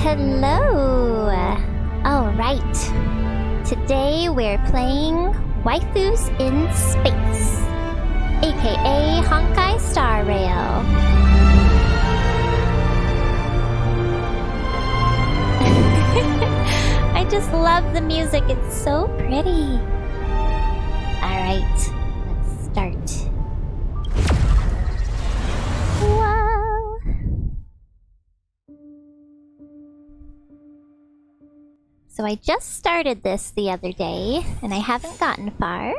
Hello! Alright. Today we're playing Waifus in Space, aka Honkai Star Rail. I just love the music, it's so pretty. Alright, let's start. Wow! So I just started this the other day, and I haven't gotten far.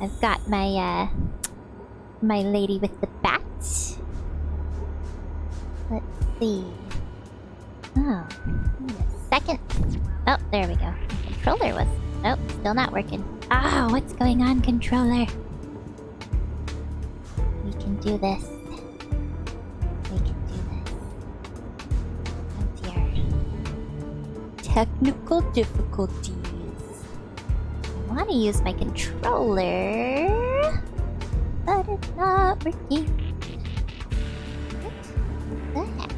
I've got my, my lady with the bat. Let's see. Oh, wait a second. Oh, there we go. The controller was... Oh, still not working. Ah, what's going on, controller? We can do this. We can do this. Oh dear. Technical difficulties. I want to use my controller, but it's not working. What the heck?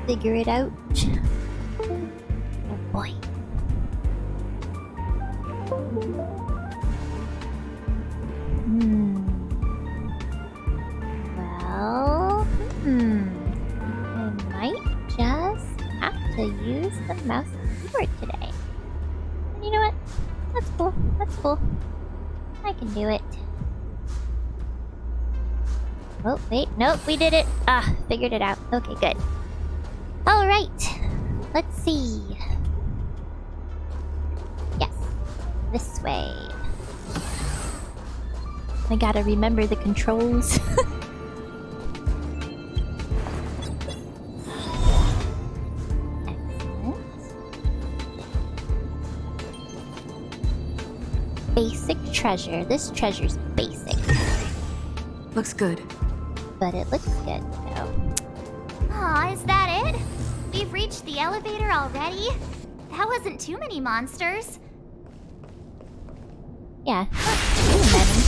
Figure it out. Oh boy. Well, I might just have to use the mouse and keyboard today. And you know what? That's cool. That's cool. I can do it. Oh, wait. Nope, we did it. Ah, figured it out. Okay, good. Alright. Let's see. Yes. This way. I gotta remember the controls. Basic treasure. This treasure's basic. Looks good. But it looks good, so... Aw, is that it? We've reached the elevator already? That wasn't too many monsters. Yeah, not too many.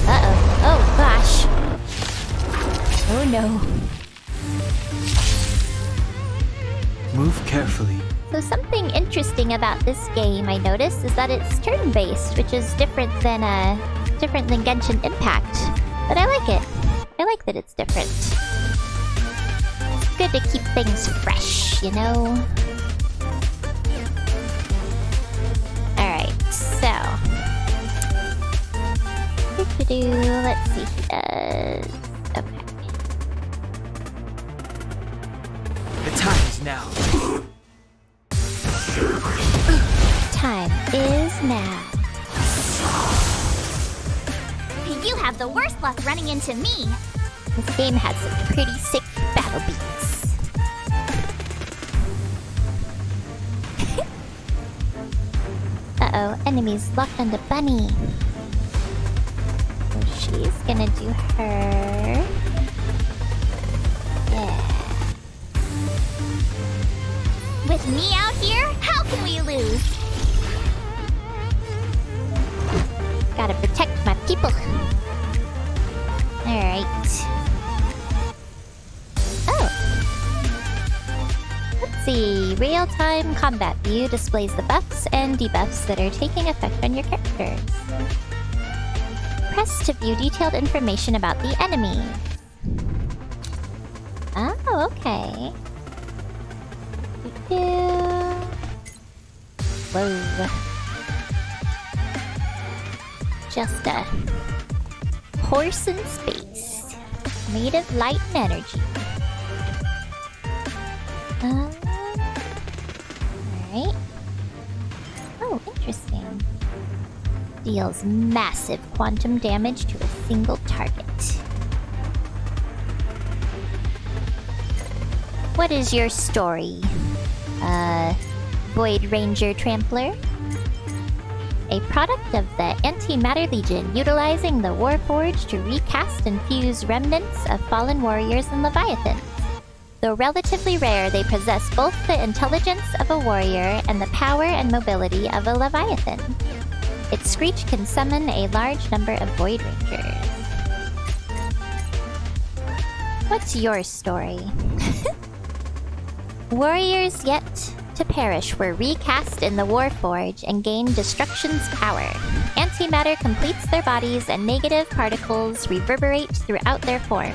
Uh-oh. Oh, gosh. Oh, no. Move carefully. So something interesting about this game I noticed is that it's turn-based, which is different than Genshin Impact. But I like it. I like that it's different. It's good to keep things fresh, you know? Alright, so... Let's see. Okay. The time is now. Time is now. You have the worst luck running into me. This game has some pretty sick battle beats. Uh-oh, enemies locked on the bunny. So she's gonna do her... Yeah. With me out here, how can we lose? Gotta protect my people. Alright. Oh. Let's see. Real-time combat view displays the buffs and debuffs that are taking effect on your characters. Press to view detailed information about the enemy. Oh, okay. Whoa. Just a horse in space, made of light and energy. Alright. Oh, interesting. Deals massive quantum damage to a single target. What is your story, Void Ranger Trampler? A product of the Antimatter Legion, utilizing the Warforged to recast and fuse remnants of fallen warriors and leviathans. Though relatively rare, they possess both the intelligence of a warrior and the power and mobility of a leviathan. Its screech can summon a large number of Void Rangers. What's your story? Warriors yet to perish were recast in the Warforge and gained Destruction's power. Antimatter completes their bodies and negative particles reverberate throughout their forms.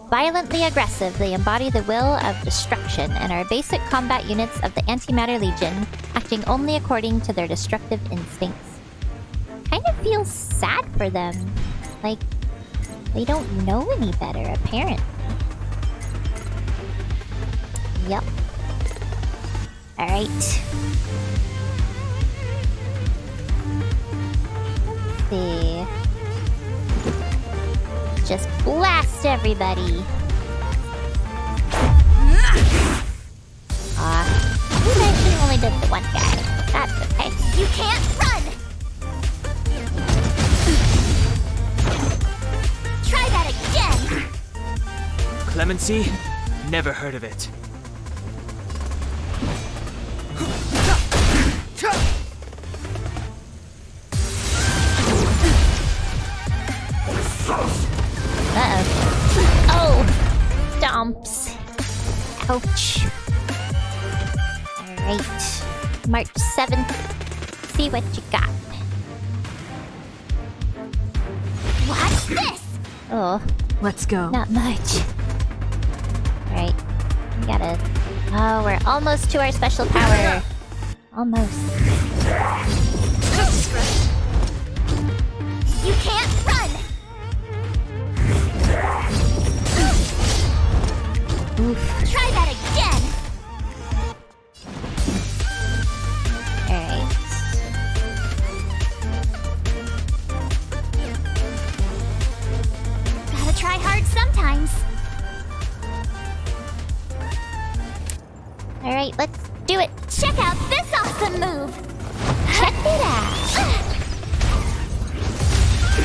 Violently aggressive, they embody the will of destruction and are basic combat units of the Antimatter Legion, acting only according to their destructive instincts. Kind of feels sad for them. Like, they don't know any better, apparently. Yep. Alright. Let's see. Just blast everybody. Maybe I should only did the one guy. That's okay. You can't run! Try that again! Clemency? Never heard of it. Uh-oh. Oh! Stomps. Ouch. Alright. March 7th. See what you got. Watch this! Oh, Let's go. not much. Alright. We gotta... Oh, we're almost to our special power. Almost. You can't run! Oof. Try that again! Alright. Gotta try hard sometimes. Alright, let's do it. Check out this awesome move! Check it out.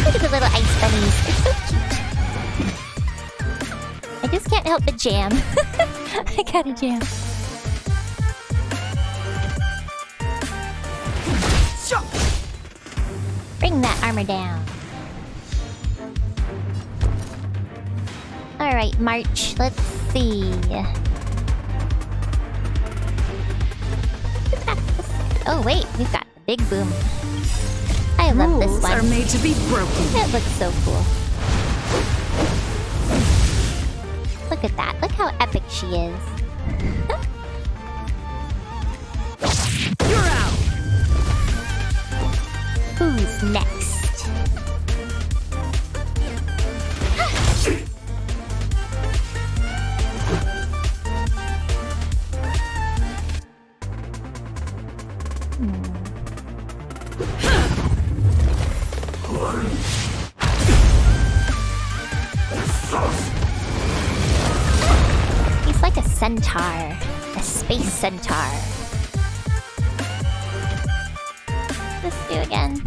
Look at the little ice bunnies. They're so cute. I just can't help but jam. I gotta jam. Bring that armor down. Alright, March. Let's see. Oh wait, we've got the big boom. I love this Rules one. are made to be broken. It looks so cool. Look at that. Look how epic she is. You're out. Who's next? He's like a centaur. A space centaur. Let's do again.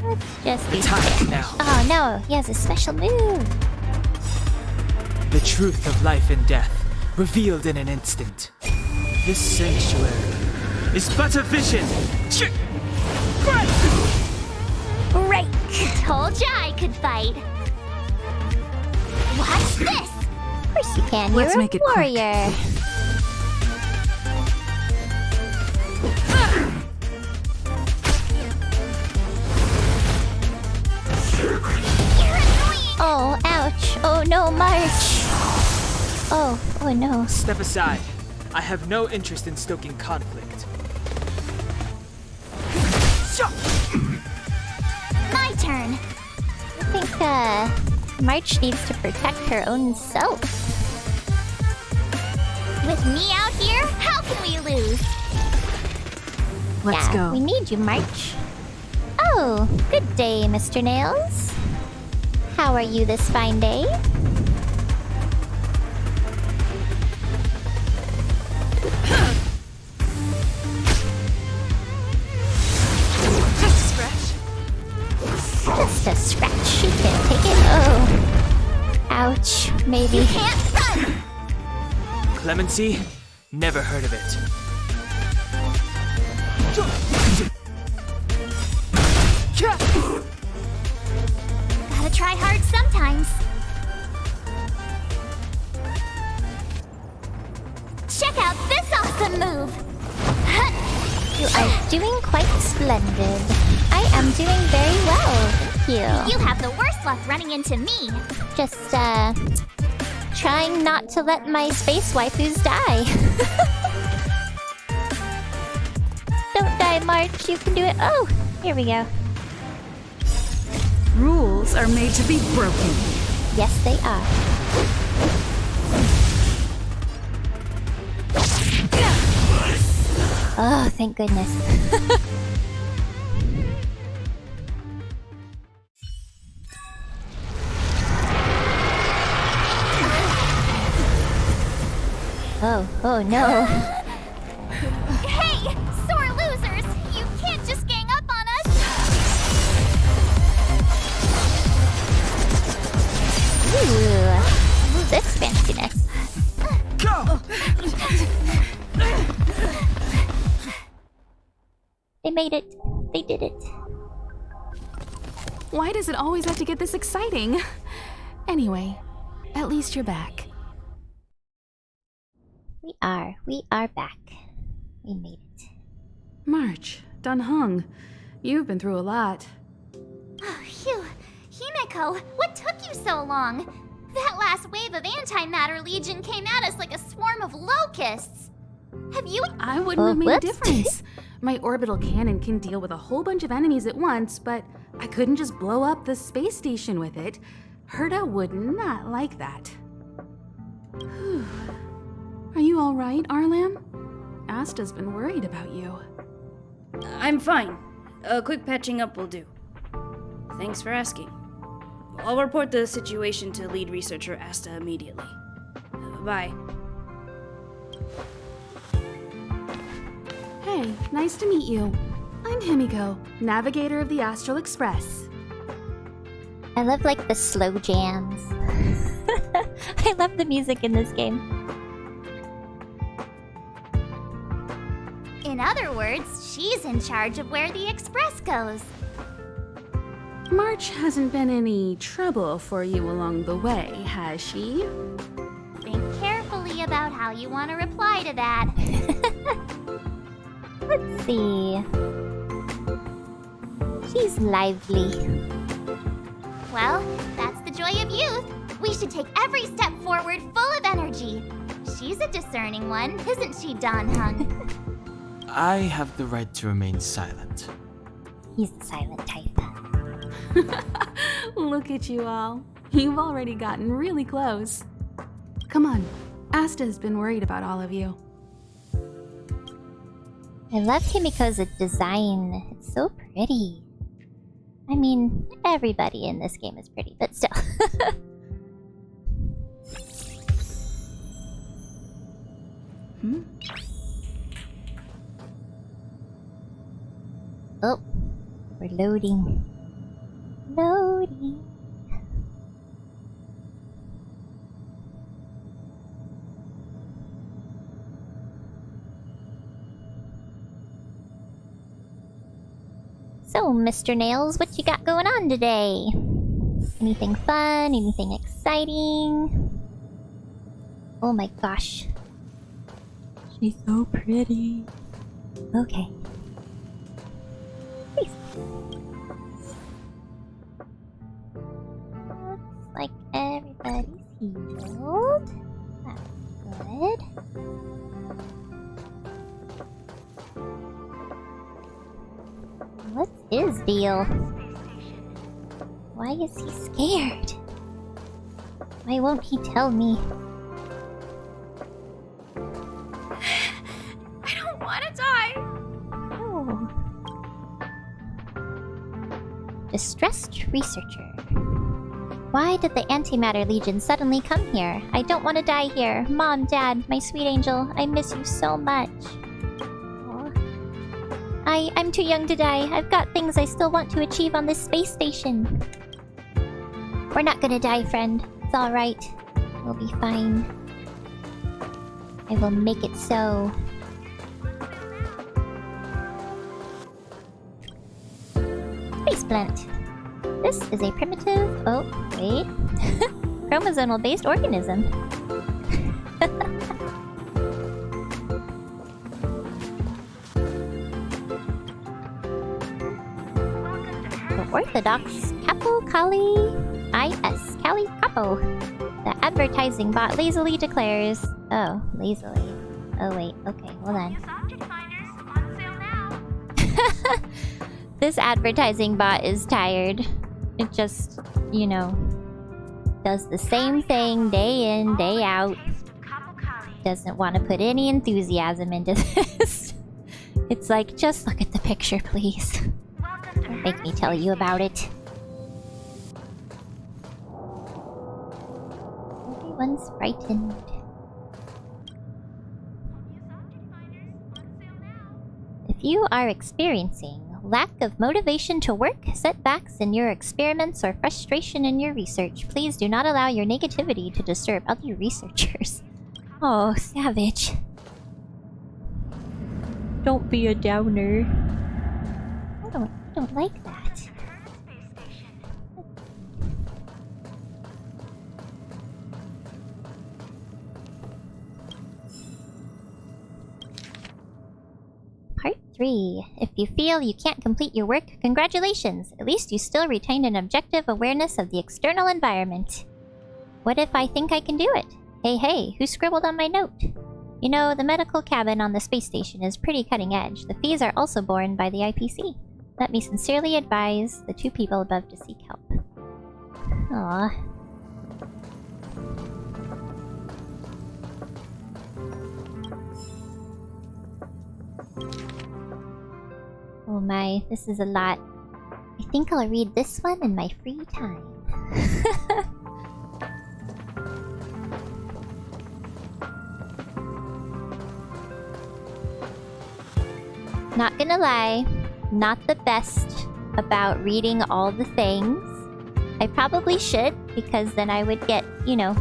Let's just do Time now. Oh no, he has a special move. The truth of life and death, revealed in an instant. This sanctuary is but a vision. Great. Told ya I could fight. Watch this! Of course you can. Let's You're make a it quick. warrior. You're annoying! Oh, ouch. Oh no, March. Oh no. Step aside. I have no interest in stoking conflict. My turn. I think, March needs to protect her own self. With me out here, how can we lose? Let's Yeah, go. we need you, March. Oh, good day, Mr. Nails. How are you this fine day? Just a scratch. Just a scratch. She can't take it. Oh. Ouch. Maybe. Can't run! Clemency? Never heard of it. Gotta try hard sometimes. Check out this awesome move! You are doing quite splendid. I am doing very well, thank you. You have the worst luck running into me. Just, trying not to let my space waifus die. Don't die, March. You can do it. Oh, here we go. Rules are made to be broken. Yes, they are. Oh, thank goodness. Oh no. Hey, sore losers! You can't just gang up on us! Ooh, this fanciness. They made it. They did it. Why does it always have to get this exciting? Anyway, at least you're back. We are back. We made it. March, Dunhung, you've been through a lot. Phew. Himeko, what took you so long? That last wave of Antimatter Legion came at us like a swarm of locusts. Have you... I wouldn't have made a whoops. difference. My orbital cannon can deal with a whole bunch of enemies at once, but I couldn't just blow up the space station with it. Herta would not like that. Whew. Are you all right, Arlan? Asta's been worried about you. I'm fine. A quick patching up will do. Thanks for asking. I'll report the situation to lead researcher Asta immediately. Bye. Hey, nice to meet you. I'm Himiko, navigator of the Astral Express. I love like the slow jams. I love the music in this game. In other words, she's in charge of where the express goes. March hasn't been any trouble for you along the way, has she? Think carefully about how you want to reply to that. Let's see. She's lively. Well, that's the joy of youth. We should take every step forward full of energy. She's a discerning one, isn't she, Dunhung? I have the right to remain silent. He's the silent type. Look at you all. You've already gotten really close. Come on, Asta's been worried about all of you. I love Himiko's design. It's so pretty. I mean, everybody in this game is pretty, but still. Oh, we're loading. Loading. So, Mr. Nails, what you got going on today? Anything fun? Anything exciting? Oh my gosh. She's so pretty. Okay. Please. Looks like everybody's healed. That's good. What's his deal? Why is he scared? Why won't he tell me? I don't want to die. Oh. Distressed researcher. Why did the Antimatter Legion suddenly come here? I don't want to die here. Mom, Dad, my sweet angel, I miss you so much. I'm too young to die. I've got things I still want to achieve on this space station. We're not gonna die, friend. It's alright. We'll be fine. I will make it so. Space plant. This is a primitive... Oh, wait. Chromosomal-based organism. The Orthodox Capo Kali IS. Kali Capo. The advertising bot lazily declares... Oh, lazily. Oh, wait. Okay, hold on. This advertising bot is tired. It just, you know, does the same thing day in, day out. Doesn't want to put any enthusiasm into this. It's like, just look at the picture, please. Don't make me tell you about it. Everyone's frightened. If you are experiencing lack of motivation to work, setbacks in your experiments, or frustration in your research, please do not allow your negativity to disturb other researchers. Oh, savage. Don't be a downer. I don't like that. Part 3. If you feel you can't complete your work, congratulations! At least you still retained an objective awareness of the external environment. What if I think I can do it? Hey, who scribbled on my note? You know, the medical cabin on the space station is pretty cutting edge. The fees are also borne by the IPC. Let me sincerely advise the 2 people above to seek help. Aww. Oh my, this is a lot. I think I'll read this one in my free time. Not gonna lie, not the best about reading all the things. I probably should, because then I would get, you know,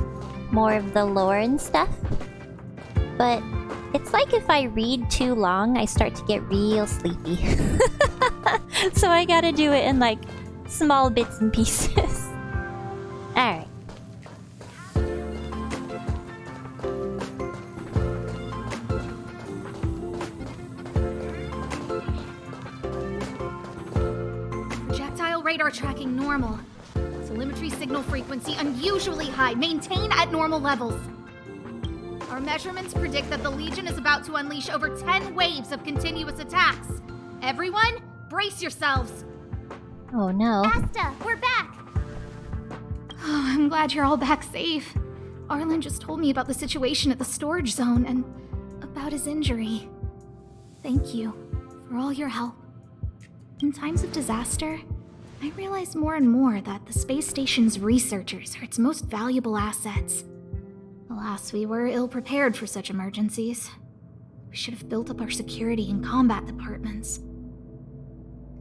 more of the lore and stuff. But it's like if I read too long, I start to get real sleepy. So I gotta do it in like small bits and pieces. Alright. Projectile radar tracking normal. Telemetry signal frequency unusually high. Maintain at normal levels. Our measurements predict that the Legion is about to unleash over 10 waves of continuous attacks. Everyone, brace yourselves. Oh no. Asta, we're back! Oh, I'm glad you're all back safe. Arlen just told me about the situation at the storage zone and about his injury. Thank you for all your help. In times of disaster, I realize more and more that the space station's researchers are its most valuable assets. Alas, we were ill-prepared for such emergencies. We should have built up our security and combat departments.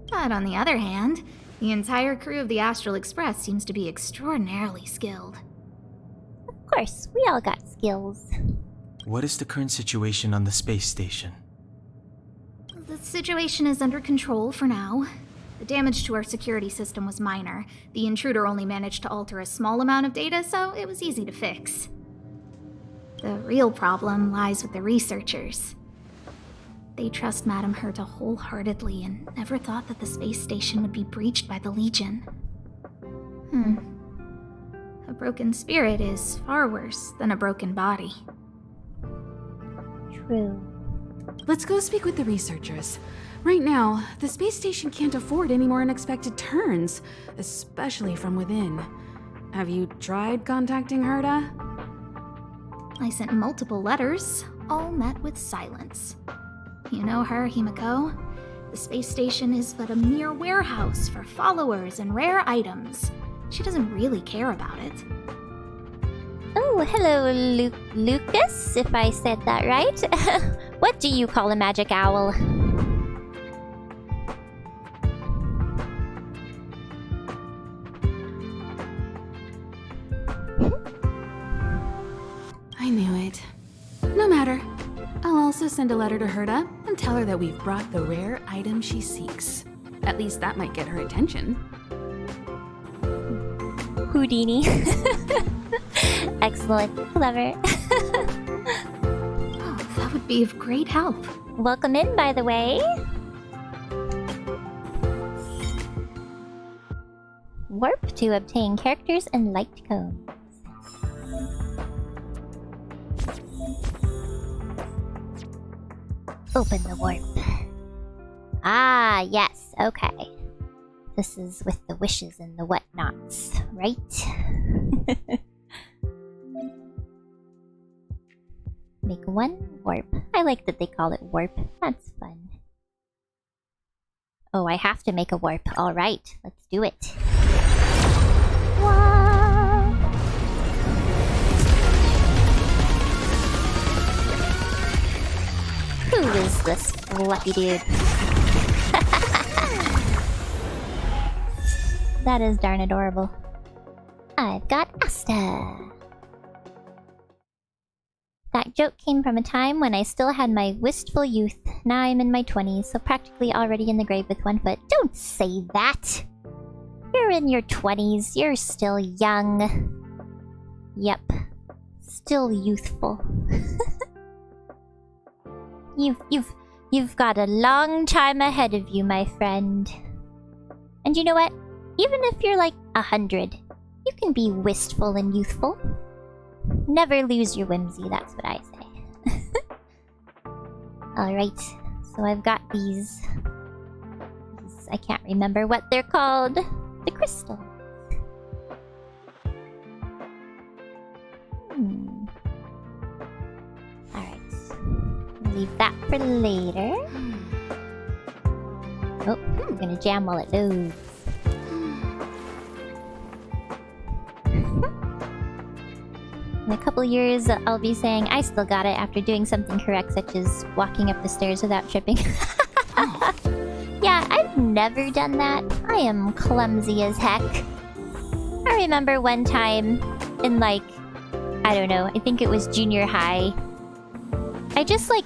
But on the other hand, the entire crew of the Astral Express seems to be extraordinarily skilled. Of course, we all got skills. What is the current situation on the space station? The situation is under control for now. The damage to our security system was minor. The intruder only managed to alter a small amount of data, so it was easy to fix. The real problem lies with the researchers. They trust Madame Herta wholeheartedly and never thought that the space station would be breached by the Legion. A broken spirit is far worse than a broken body. True. Let's go speak with the researchers. Right now, the space station can't afford any more unexpected turns, especially from within. Have you tried contacting Herta? I sent multiple letters, all met with silence. You know her, Himiko. The space station is but a mere warehouse for followers and rare items. She doesn't really care about it. Oh, hello, Lucas, if I said that right. What do you call a magic owl? I knew it. No matter. also send a letter to Herta and tell her that we've brought the rare item she seeks. At least that might get her attention. Houdini. Excellent. Clever. Oh, that would be of great help. Welcome in, by the way. Warp to obtain characters and light cones. Open the warp. Ah, yes, okay. This is with the wishes and the whatnots, right? Make one warp. I like that they call it warp. That's fun. Oh, I have to make a warp. Alright, let's do it. Wow. Who is this fluffy dude? That is darn adorable. I've got Asta. That joke came from a time when I still had my wistful youth. Now I'm in my 20s, so practically already in the grave with one foot. Don't say that! You're in your 20s. You're still young. Yep. Still youthful. You've got a long time ahead of you, my friend. And you know what? Even if you're like 100, you can be wistful and youthful. Never lose your whimsy, that's what I say. Alright, so I've got these. I can't remember what they're called. The crystals. Alright. Leave that for later. Oh, I'm gonna jam while it loads. In a couple years, I'll be saying I still got it after doing something correct, such as walking up the stairs without tripping. Yeah, I've never done that. I am clumsy as heck. I remember one time in like, I don't know, I think it was junior high. I just like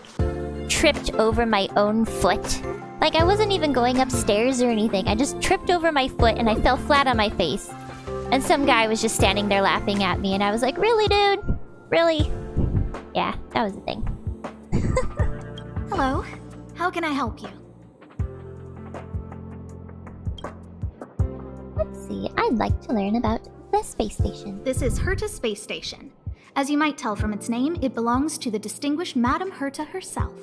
tripped over my own foot. Like I wasn't even going upstairs or anything. I just tripped over my foot and I fell flat on my face. And some guy was just standing there laughing at me, and I was like, really, dude? Really? Yeah, that was the thing. Hello. How can I help you? Let's see, I'd like to learn about the space station. This is Herta Space Station. As you might tell from its name, it belongs to the distinguished Madame Herta herself.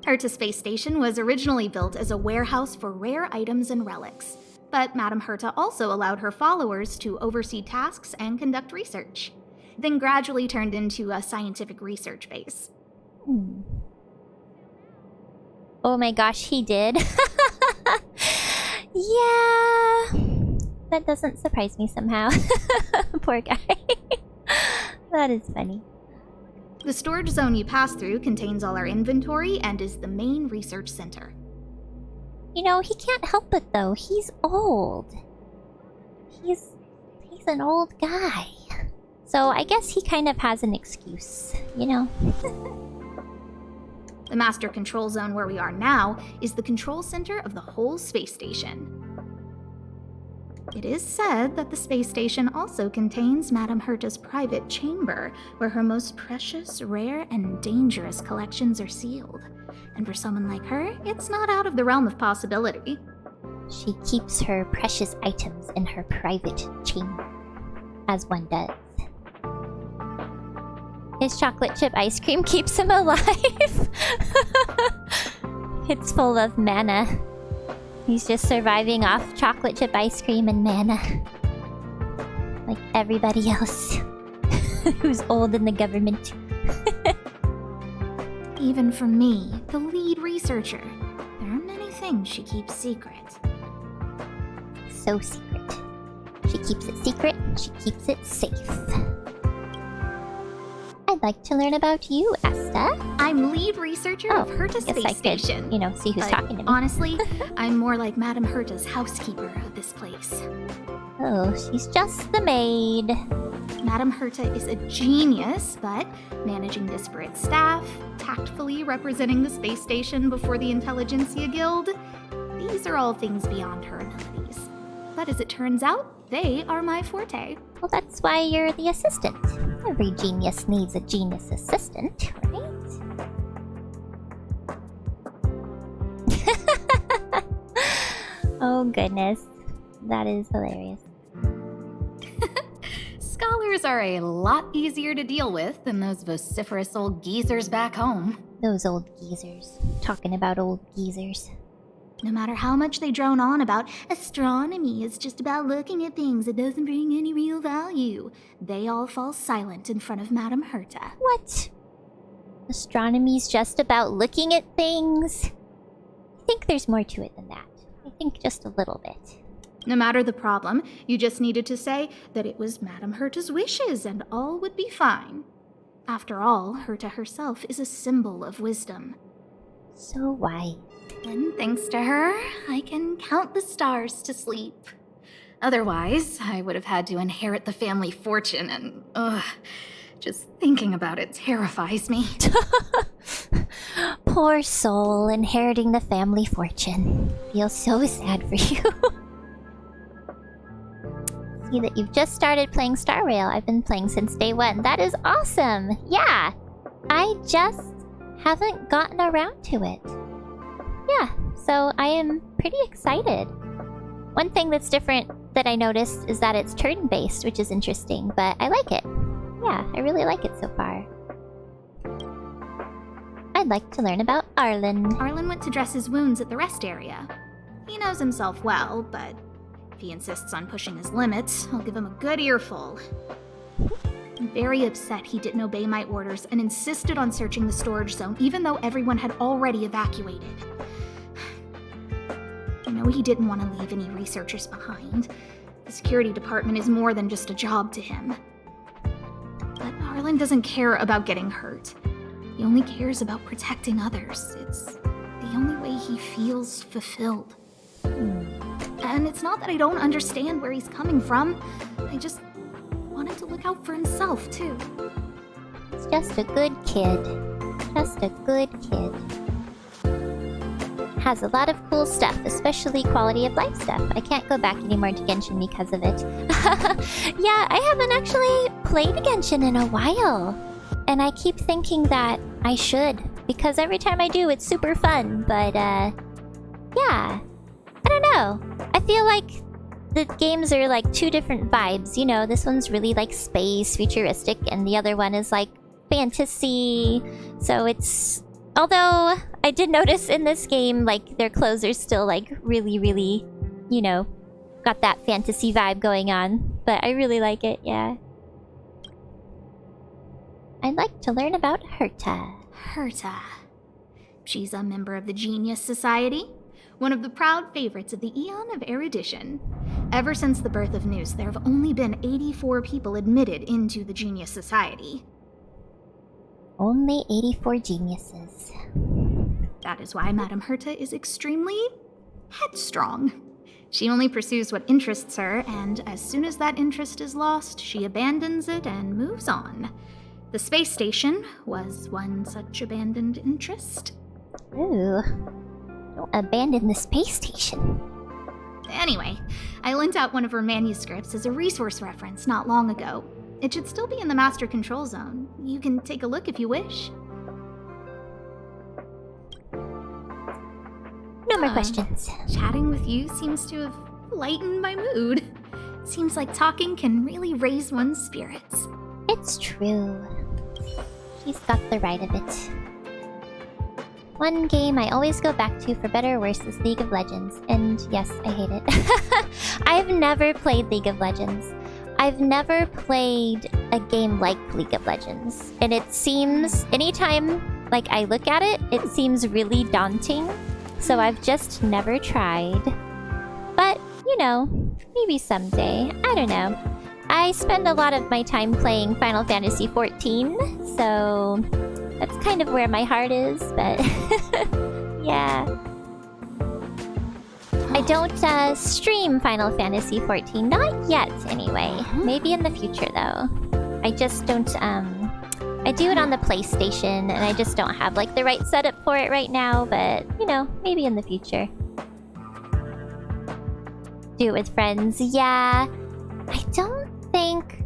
Herta Space Station was originally built as a warehouse for rare items and relics. But Madame Herta also allowed her followers to oversee tasks and conduct research, then gradually turned into a scientific research base. Oh my gosh, he did. Yeah. That doesn't surprise me somehow. Poor guy. That is funny. The storage zone you pass through contains all our inventory and is the main research center. You know, he can't help it though. He's old. He's an old guy. So I guess he kind of has an excuse, you know? The master control zone where we are now is the control center of the whole space station. It is said that the space station also contains Madame Herta's private chamber, where her most precious, rare, and dangerous collections are sealed. And for someone like her, it's not out of the realm of possibility. She keeps her precious items in her private chamber, as one does. His chocolate chip ice cream keeps him alive. It's full of mana. He's just surviving off chocolate chip ice cream and mana. Like everybody else who's old in the government. Even from me, the lead researcher, there are many things she keeps secret. So secret. She keeps it secret, she keeps it safe. I'd like to learn about you, Asta. I'm lead researcher of Herta guess I Space could, Station. you know, see who's But talking to me. honestly, I'm more like Madame Herta's housekeeper of this place. Oh, she's just the maid. Madame Herta is a genius, but managing disparate staff, tactfully representing the space station before the Intelligentsia Guild, these are all things beyond her abilities. But as it turns out, they are my forte. Well, that's why you're the assistant. Every genius needs a genius assistant, right? Oh goodness. That is hilarious. Scholars are a lot easier to deal with than those vociferous old geezers back home. Those old geezers. Talking about old geezers. No matter how much they drone on about astronomy is just about looking at things, it doesn't bring any real value, they all fall silent in front of Madame Herta. What? Astronomy's just about looking at things? I think there's more to it than that. I think just a little bit. No matter the problem, you just needed to say that it was Madame Herta's wishes and all would be fine. After all, Herta herself is a symbol of wisdom. So why? And thanks to her, I can count the stars to sleep. Otherwise, I would have had to inherit the family fortune and, just thinking about it terrifies me. Poor soul, inheriting the family fortune. Feel so sad for you. See that you've just started playing Star Rail. I've been playing since day one. That is awesome! Yeah! I just haven't gotten around to it. Yeah, so I am pretty excited. One thing that's different that I noticed is that it's turn-based, which is interesting, but I like it. Yeah, I really like it so far. I'd like to learn about Arlen. Arlen went to dress his wounds at the rest area. He knows himself well, but if he insists on pushing his limits, I'll give him a good earful. I'm very upset he didn't obey my orders and insisted on searching the storage zone even though everyone had already evacuated. I know he didn't want to leave any researchers behind. The security department is more than just a job to him. But Arlen doesn't care about getting hurt. He only cares about protecting others. It's the only way he feels fulfilled. And it's not that I don't understand where he's coming from. I just want him to look out for himself, too. He's just a good kid. Just a good kid. Has a lot of cool stuff, especially quality of life stuff. I can't go back anymore to Genshin because of it. Yeah, I haven't actually played Genshin in a while. And I keep thinking that I should, because every time I do, it's super fun. But, yeah. I don't know. I feel like the games are like two different vibes. You know, this one's really like space, futuristic, and the other one is like fantasy. So it's... Although, I did notice in this game, like, their clothes are still, like, really, really, you know, got that fantasy vibe going on. But I really like it, yeah. I'd like to learn about Herta. Herta. She's a member of the Genius Society, one of the proud favorites of the Eon of Erudition. Ever since the birth of Nous, there have only been 84 people admitted into the Genius Society. Only 84 geniuses. That is why Madame Herta is extremely headstrong. She only pursues what interests her, and as soon as that interest is lost, she abandons it and moves on. The space station was one such abandoned interest. Ooh. Don't abandon the space station. Anyway, I lent out one of her manuscripts as a resource reference not long ago. It should still be in the Master Control Zone. You can take a look if you wish. No more questions. Chatting with you seems to have lightened my mood. Seems like talking can really raise one's spirits. It's true. She's got the right of it. One game I always go back to for better or worse is League of Legends. And yes, I hate it. I've never played League of Legends. I've never played a game like League of Legends. And it seems, anytime like I look at it, it seems really daunting. So I've just never tried. But, you know, maybe someday. I don't know. I spend a lot of my time playing Final Fantasy XIV, so that's kind of where my heart is, but yeah. I don't stream Final Fantasy 14. Not yet, anyway. Maybe in the future, though. I just don't, I do it on the PlayStation, and I just don't have, like, the right setup for it right now, but, you know, maybe in the future. Do it with friends. Yeah. I don't think...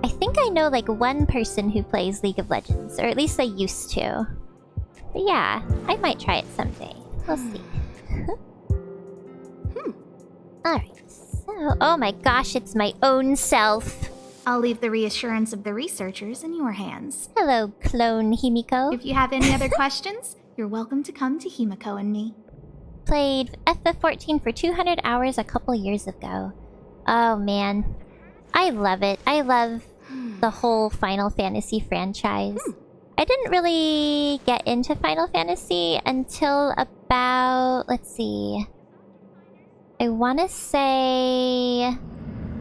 I think I know, like, one person who plays League of Legends, or at least I used to. But yeah, I might try it someday. We'll see. Alright, so... Oh my gosh, it's my own self. I'll leave the reassurance of the researchers in your hands. Hello, clone Himiko. If you have any other questions, you're welcome to come to Himiko and me. Played FF14 for 200 hours a couple years ago. Oh man. I love it. I love the whole Final Fantasy franchise. I didn't really get into Final Fantasy until about... Let's see... I want to say...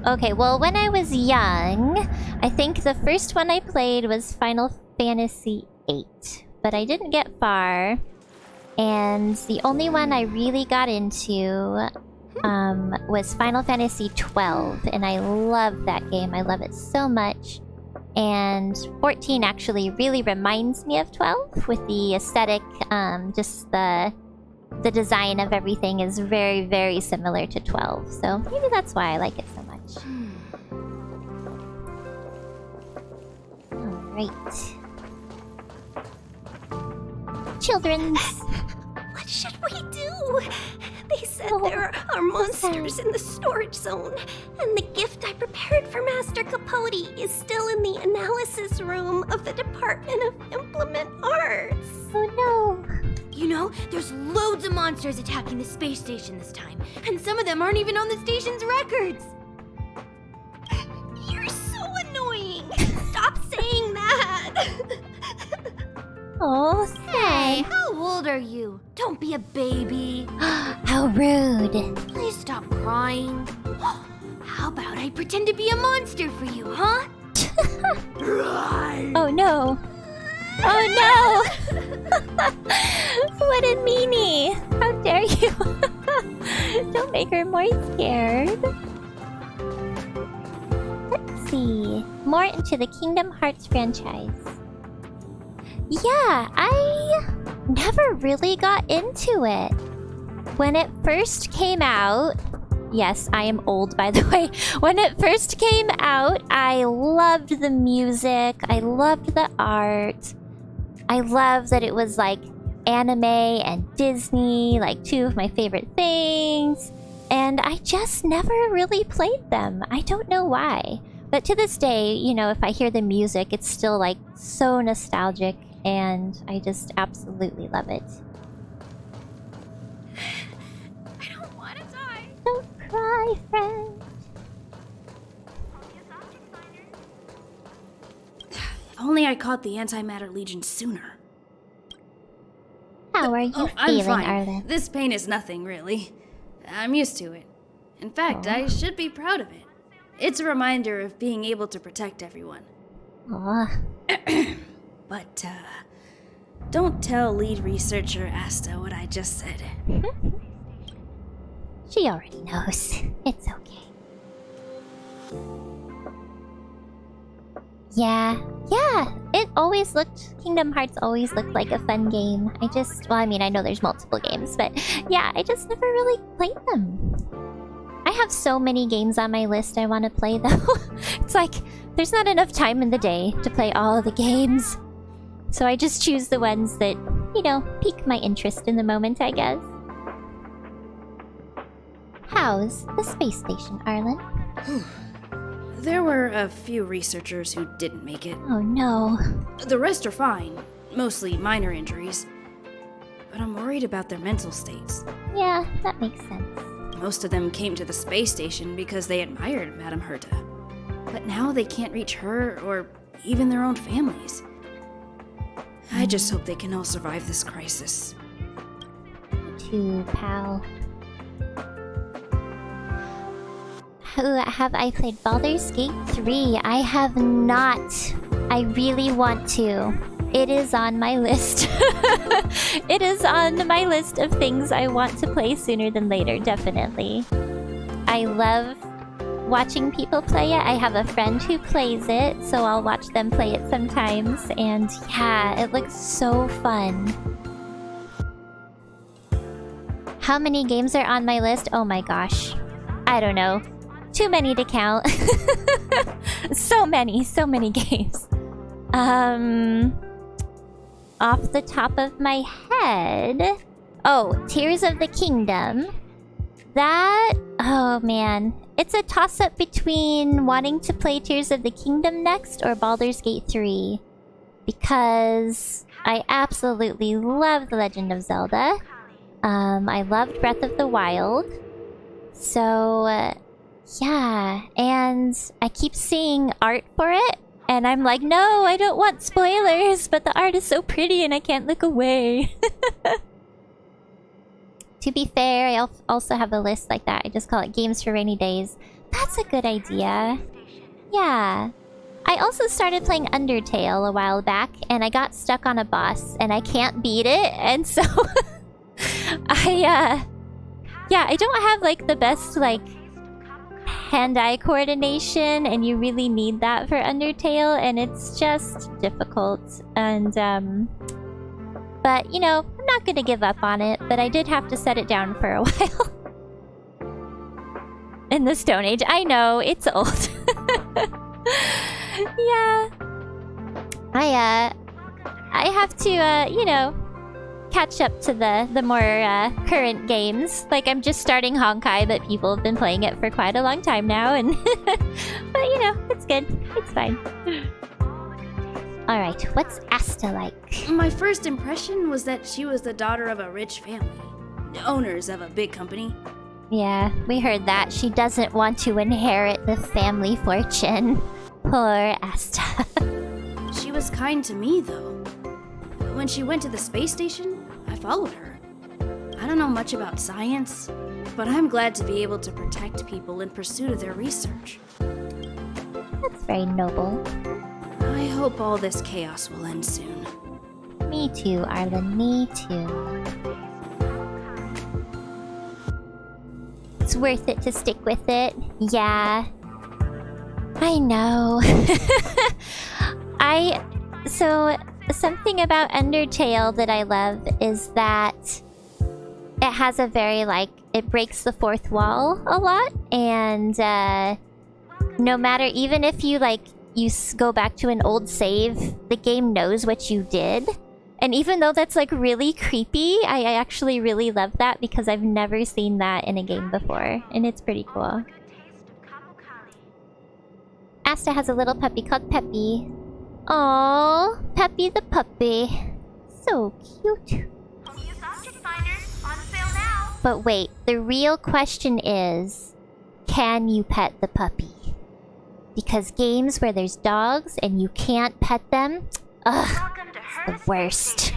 Okay, well, when I was young, I think the first one I played was Final Fantasy VIII. But I didn't get far. And the only one I really got into was Final Fantasy XII. And I love that game. I love it so much. And 14 actually really reminds me of 12 with the aesthetic, just the design of everything is very, very similar to 12. So maybe that's why I like it so much. Alright. Children's. What should we do? They said there are monsters in the storage zone, and the gift I prepared for Master Capote is still in the analysis room of the Department of Implement Arts. Oh no. You know, there's loads of monsters attacking the space station this time, and some of them aren't even on the station's records. You're so annoying. Stop saying that. Oh, Hey, sad. how old are you? Don't be a baby. How rude. Please stop crying. How about I pretend to be a monster for you, huh? Oh no. Oh no! What a meanie! How dare you! Don't make her more scared. Let's see. More into the Kingdom Hearts franchise. Yeah, I never really got into it. When it first came out... Yes, I am old, by the way. When it first came out, I loved the music. I loved the art. I love that it was like anime and Disney, like two of my favorite things. And I just never really played them. I don't know why. But to this day, you know, if I hear the music, it's still like so nostalgic. And I just absolutely love it. I don't want to die. Don't cry, friend. If only I caught the Antimatter Legion sooner. How are you I'm feeling, fine. Arlen? This pain is nothing, really. I'm used to it. In fact, I should be proud of it. It's a reminder of being able to protect everyone. Aw. But, don't tell lead researcher Asta what I just said. She already knows. It's okay. Yeah, it always looked... Kingdom Hearts always looked like a fun game. Well, I mean, I know there's multiple games, but yeah, I just never really played them. I have so many games on my list I want to play, though. It's like, there's not enough time in the day to play all of the games. So I just choose the ones that, you know, pique my interest in the moment, I guess. How's the space station, Arlen? There were a few researchers who didn't make it. Oh no. The rest are fine, mostly minor injuries. But I'm worried about their mental states. Yeah, that makes sense. Most of them came to the space station because they admired Madame Herta. But now they can't reach her or even their own families. I just hope they can all survive this crisis. Me too, pal. Have I played Baldur's Gate 3? I have not. I really want to. it is on my list. It is on my list of things I want to play sooner than later, definitely. I love watching people play it. I have a friend who plays it, so I'll watch them play it sometimes. And yeah, it looks so fun. How many games are on my list? Oh my gosh. I don't know. Too many to count. So many games. Off the top of my head... Oh, Tears of the Kingdom. That... Oh man. It's a toss-up between wanting to play Tears of the Kingdom next or Baldur's Gate 3. Because I absolutely love The Legend of Zelda. I loved Breath of the Wild. So, yeah. And I keep seeing art for it. And I'm like, no, I don't want spoilers. But the art is so pretty and I can't look away. To be fair, I also have a list like that. I just call it Games for Rainy Days. That's a good idea. Yeah. I also started playing Undertale a while back. And I got stuck on a boss. And I can't beat it. And so... yeah, I don't have, like, the best, like, hand-eye coordination, and you really need that for Undertale, and it's just difficult. And, but, you know, I'm not gonna give up on it, but I did have to set it down for a while. In the Stone Age. I know, it's old. Yeah. I have to, you know... catch up to the more current games. Like, I'm just starting Honkai, but people have been playing it for quite a long time now, and but you know, it's good. It's fine. Alright, what's Asta like? My first impression was that she was the daughter of a rich family. Owners of a big company. Yeah, we heard that. She doesn't want to inherit the family fortune. Poor Asta. She was kind to me, though. When she went to the space station, I followed her. I don't know much about science, but I'm glad to be able to protect people in pursuit of their research. That's very noble. I hope all this chaos will end soon. Me too, Arlen, me too. It's worth it to stick with it. Yeah. I know. So... something about Undertale that I love is that it has a very, like, it breaks the fourth wall a lot, and no matter, even if you, like, go back to an old save, the game knows what you did. And even though that's, like, really creepy, I actually really love that because I've never seen that in a game before, and it's pretty cool. Asta has a little puppy called Peppy. Aww, Peppy the puppy. So cute. But wait, the real question is, can you pet the puppy? Because games where there's dogs and you can't pet them, ugh, it's the worst.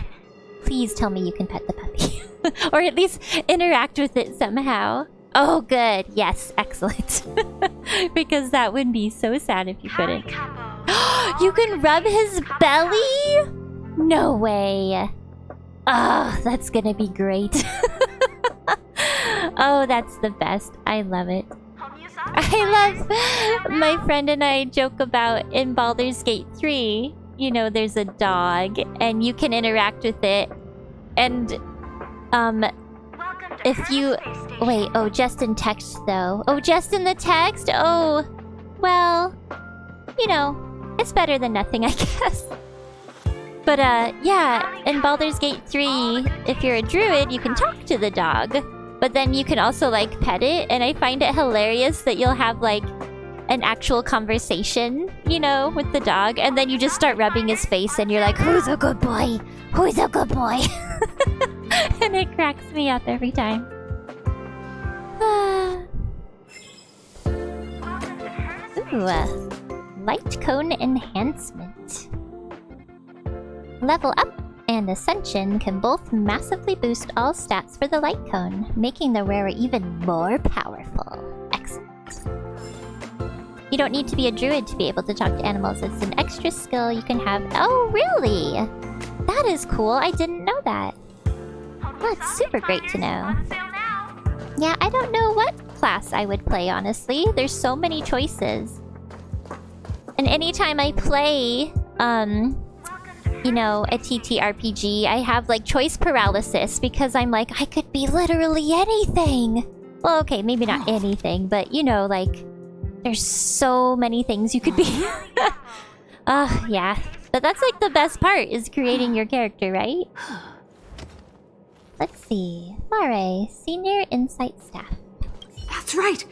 Please tell me you can pet the puppy. Or at least interact with it somehow. Oh, good. Yes, excellent. Because that would be so sad if you couldn't. You can rub his belly? No way. Oh, that's gonna be great. Oh, that's the best. I love it. I love... My friend and I joke about in Baldur's Gate 3, you know, there's a dog, and you can interact with it. And, if you... Wait, oh, just in text, though. Oh, just in the text? Oh, well, you know, it's better than nothing, I guess. But, yeah, in Baldur's Gate 3, if you're a druid, you can talk to the dog. But then you can also, like, pet it, and I find it hilarious that you'll have, like, an actual conversation, you know, with the dog, and then you just start rubbing his face, and you're like, who's a good boy? Who's a good boy? And it cracks me up every time. Ooh, light cone enhancement. Level up and ascension can both massively boost all stats for the light cone, making the wearer even more powerful. Excellent. You don't need to be a druid to be able to talk to animals. It's an extra skill you can have. Oh, really? That is cool. I didn't know that. That's super great to know. Yeah, I don't know what class I would play, honestly. There's so many choices. And anytime I play, you know, a TTRPG, I have, like, choice paralysis because I'm like, I could be literally anything. Well, okay, maybe not anything, but, you know, like, there's so many things you could be. Yeah. But that's, like, the best part, is creating your character, right? Let's see. Mare, Senior Insight Staff. That's right!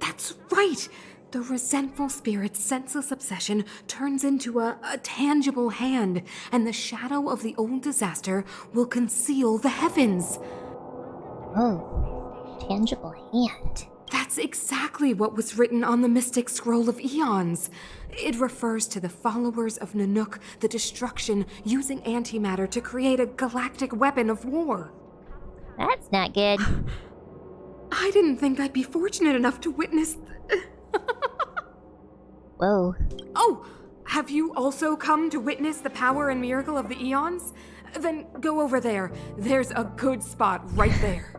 That's right! The resentful spirit's senseless obsession turns into a tangible hand, and the shadow of the old disaster will conceal the heavens. Oh, tangible hand. That's exactly what was written on the Mystic Scroll of Eons. It refers to the followers of Nanook, the destruction, using antimatter to create a galactic weapon of war. That's not good. I didn't think I'd be fortunate enough to witness... Whoa. Oh, have you also come to witness the power and miracle of the Eons? Then go over there. There's a good spot right there.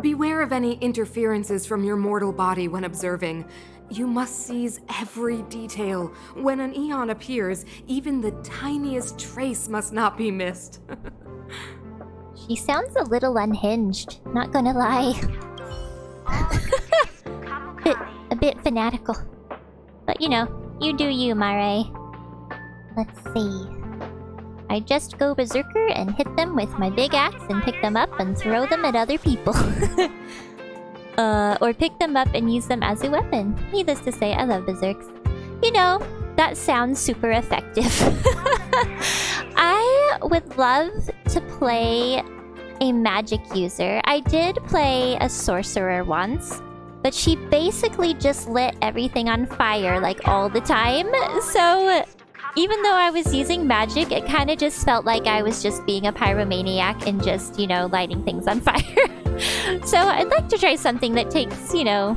Beware of any interferences from your mortal body when observing. You must seize every detail. When an Eon appears, even the tiniest trace must not be missed. She sounds a little unhinged, not gonna lie. a bit fanatical. But you know, you do you, Mare. Let's see. I just go berserker and hit them with my big axe and pick them up and throw them at other people. Or pick them up and use them as a weapon. Needless to say, I love berserks. You know, that sounds super effective. I would love to play a magic user. I did play a sorcerer once, but she basically just lit everything on fire, like, all the time. So, even though I was using magic, it kind of just felt like I was just being a pyromaniac and just, you know, lighting things on fire. So, I'd like to try something that takes, you know...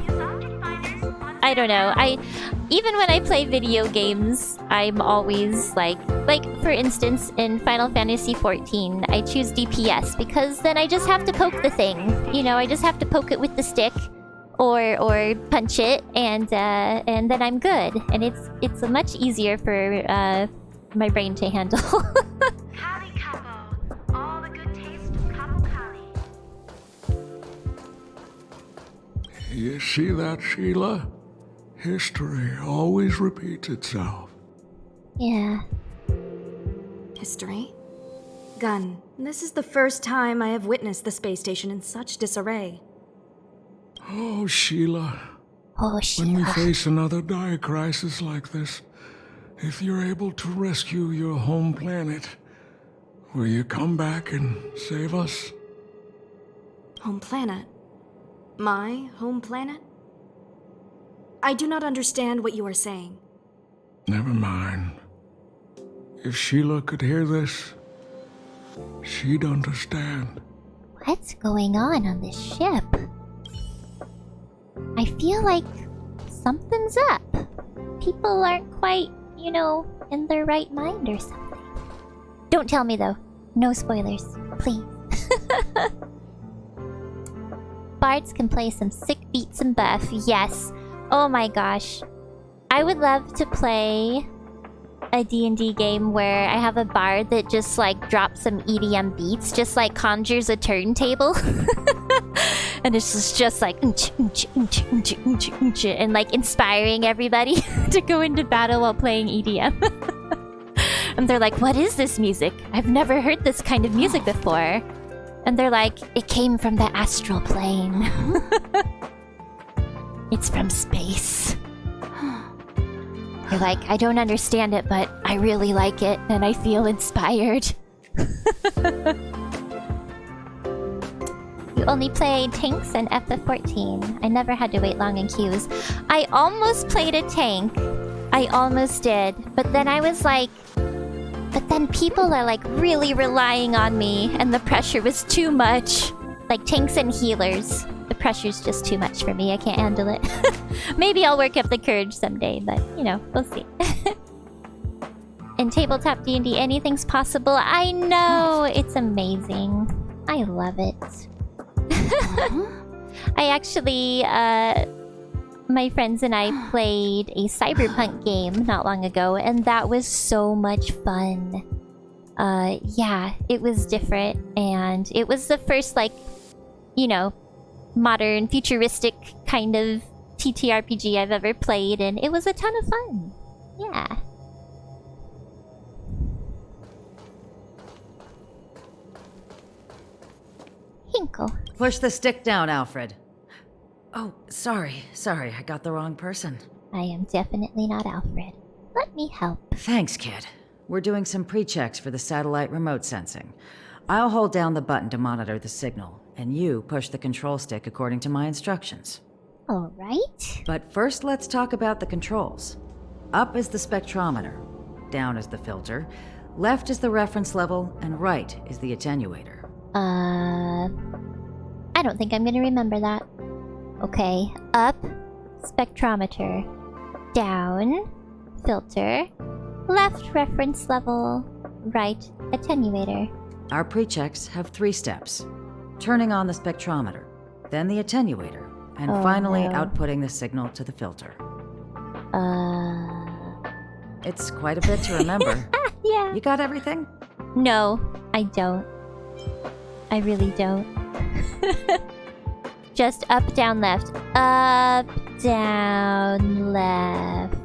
I don't know. Even when I play video games, I'm always like, for instance, in Final Fantasy XIV, I choose DPS because then I just have to poke the thing. You know, I just have to poke it with the stick, or punch it, and then I'm good. And it's much easier for my brain to handle. Kali Kapo. All the good taste of Kapo Kali. You see that, Sheila? History always repeats itself. Yeah. History? Gun, this is the first time I have witnessed the space station in such disarray. Oh, Sheila. Oh, When we Sheila. face another dire crisis like this, if you're able to rescue your home planet, will you come back and save us? Home planet? My home planet? I do not understand what you are saying. Never mind. If Sheila could hear this, she'd understand. What's going on this ship? I feel like something's up. People aren't quite, you know, in their right mind or something. Don't tell me though. No spoilers, please. Bards can play some sick beats and buff, yes. Oh my gosh. I would love to play a D&D game where I have a bard that just like drops some EDM beats, just like conjures a turntable. And it's just like and like inspiring everybody to go into battle while playing EDM. And they're like, what is this music? I've never heard this kind of music before. And they're like, it came from the astral plane. It's from space. You're like, I don't understand it, but I really like it, and I feel inspired. You only play tanks and FF14. I never had to wait long in queues. I almost played a tank. I almost did. But then I was like... But then people are like really relying on me, and the pressure was too much. Like tanks and healers. The pressure's just too much for me. I can't handle it. Maybe I'll work up the courage someday, but you know, we'll see. In tabletop D&D, anything's possible. I know! It's amazing. I love it. I actually, my friends and I played a cyberpunk game not long ago, and that was so much fun. Yeah, it was different, and it was the first, like, you know, modern, futuristic kind of TTRPG I've ever played, and it was a ton of fun. Yeah. Hinkle. Push the stick down, Alfred. Oh, sorry, I got the wrong person. I am definitely not Alfred. Let me help. Thanks, kid. We're doing some pre-checks for the satellite remote sensing. I'll hold down the button to monitor the signal, and you push the control stick according to my instructions. All right. But first, let's talk about the controls. Up is the spectrometer, down is the filter, left is the reference level, and right is the attenuator. I don't think I'm gonna remember that. Okay, up, spectrometer, down, filter, left reference level, right attenuator. Our pre-checks have 3 steps. Turning on the spectrometer, then the attenuator, and finally outputting the signal to the filter. It's quite a bit to remember. Yeah. You got everything? No, I don't. I really don't. Just up, down, left. Up, down, left.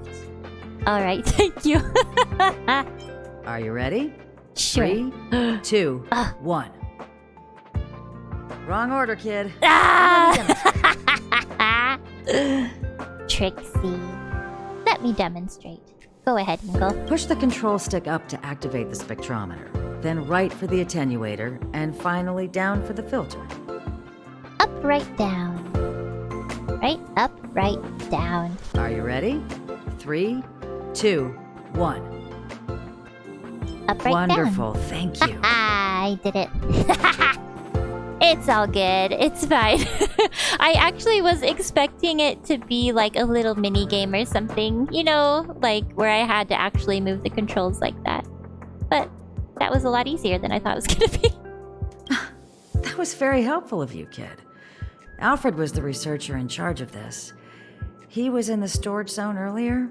Alright, thank you. Are you ready? Sure. 3, 2, 1. Wrong order, kid. Trixie. Let me demonstrate. Go ahead, Hinkle. Push the control stick up to activate the spectrometer, then right for the attenuator, and finally down for the filter. Up, right, down. Right, up, right, down. Are you ready? 3, 2, 1. Up, right, Wonderful, down. thank you. I did it. It's all good. It's fine. I actually was expecting it to be like a little mini game or something, you know, like where I had to actually move the controls like that. But that was a lot easier than I thought it was gonna be. That was very helpful of you, kid. Alfred was the researcher in charge of this. He was in the storage zone earlier.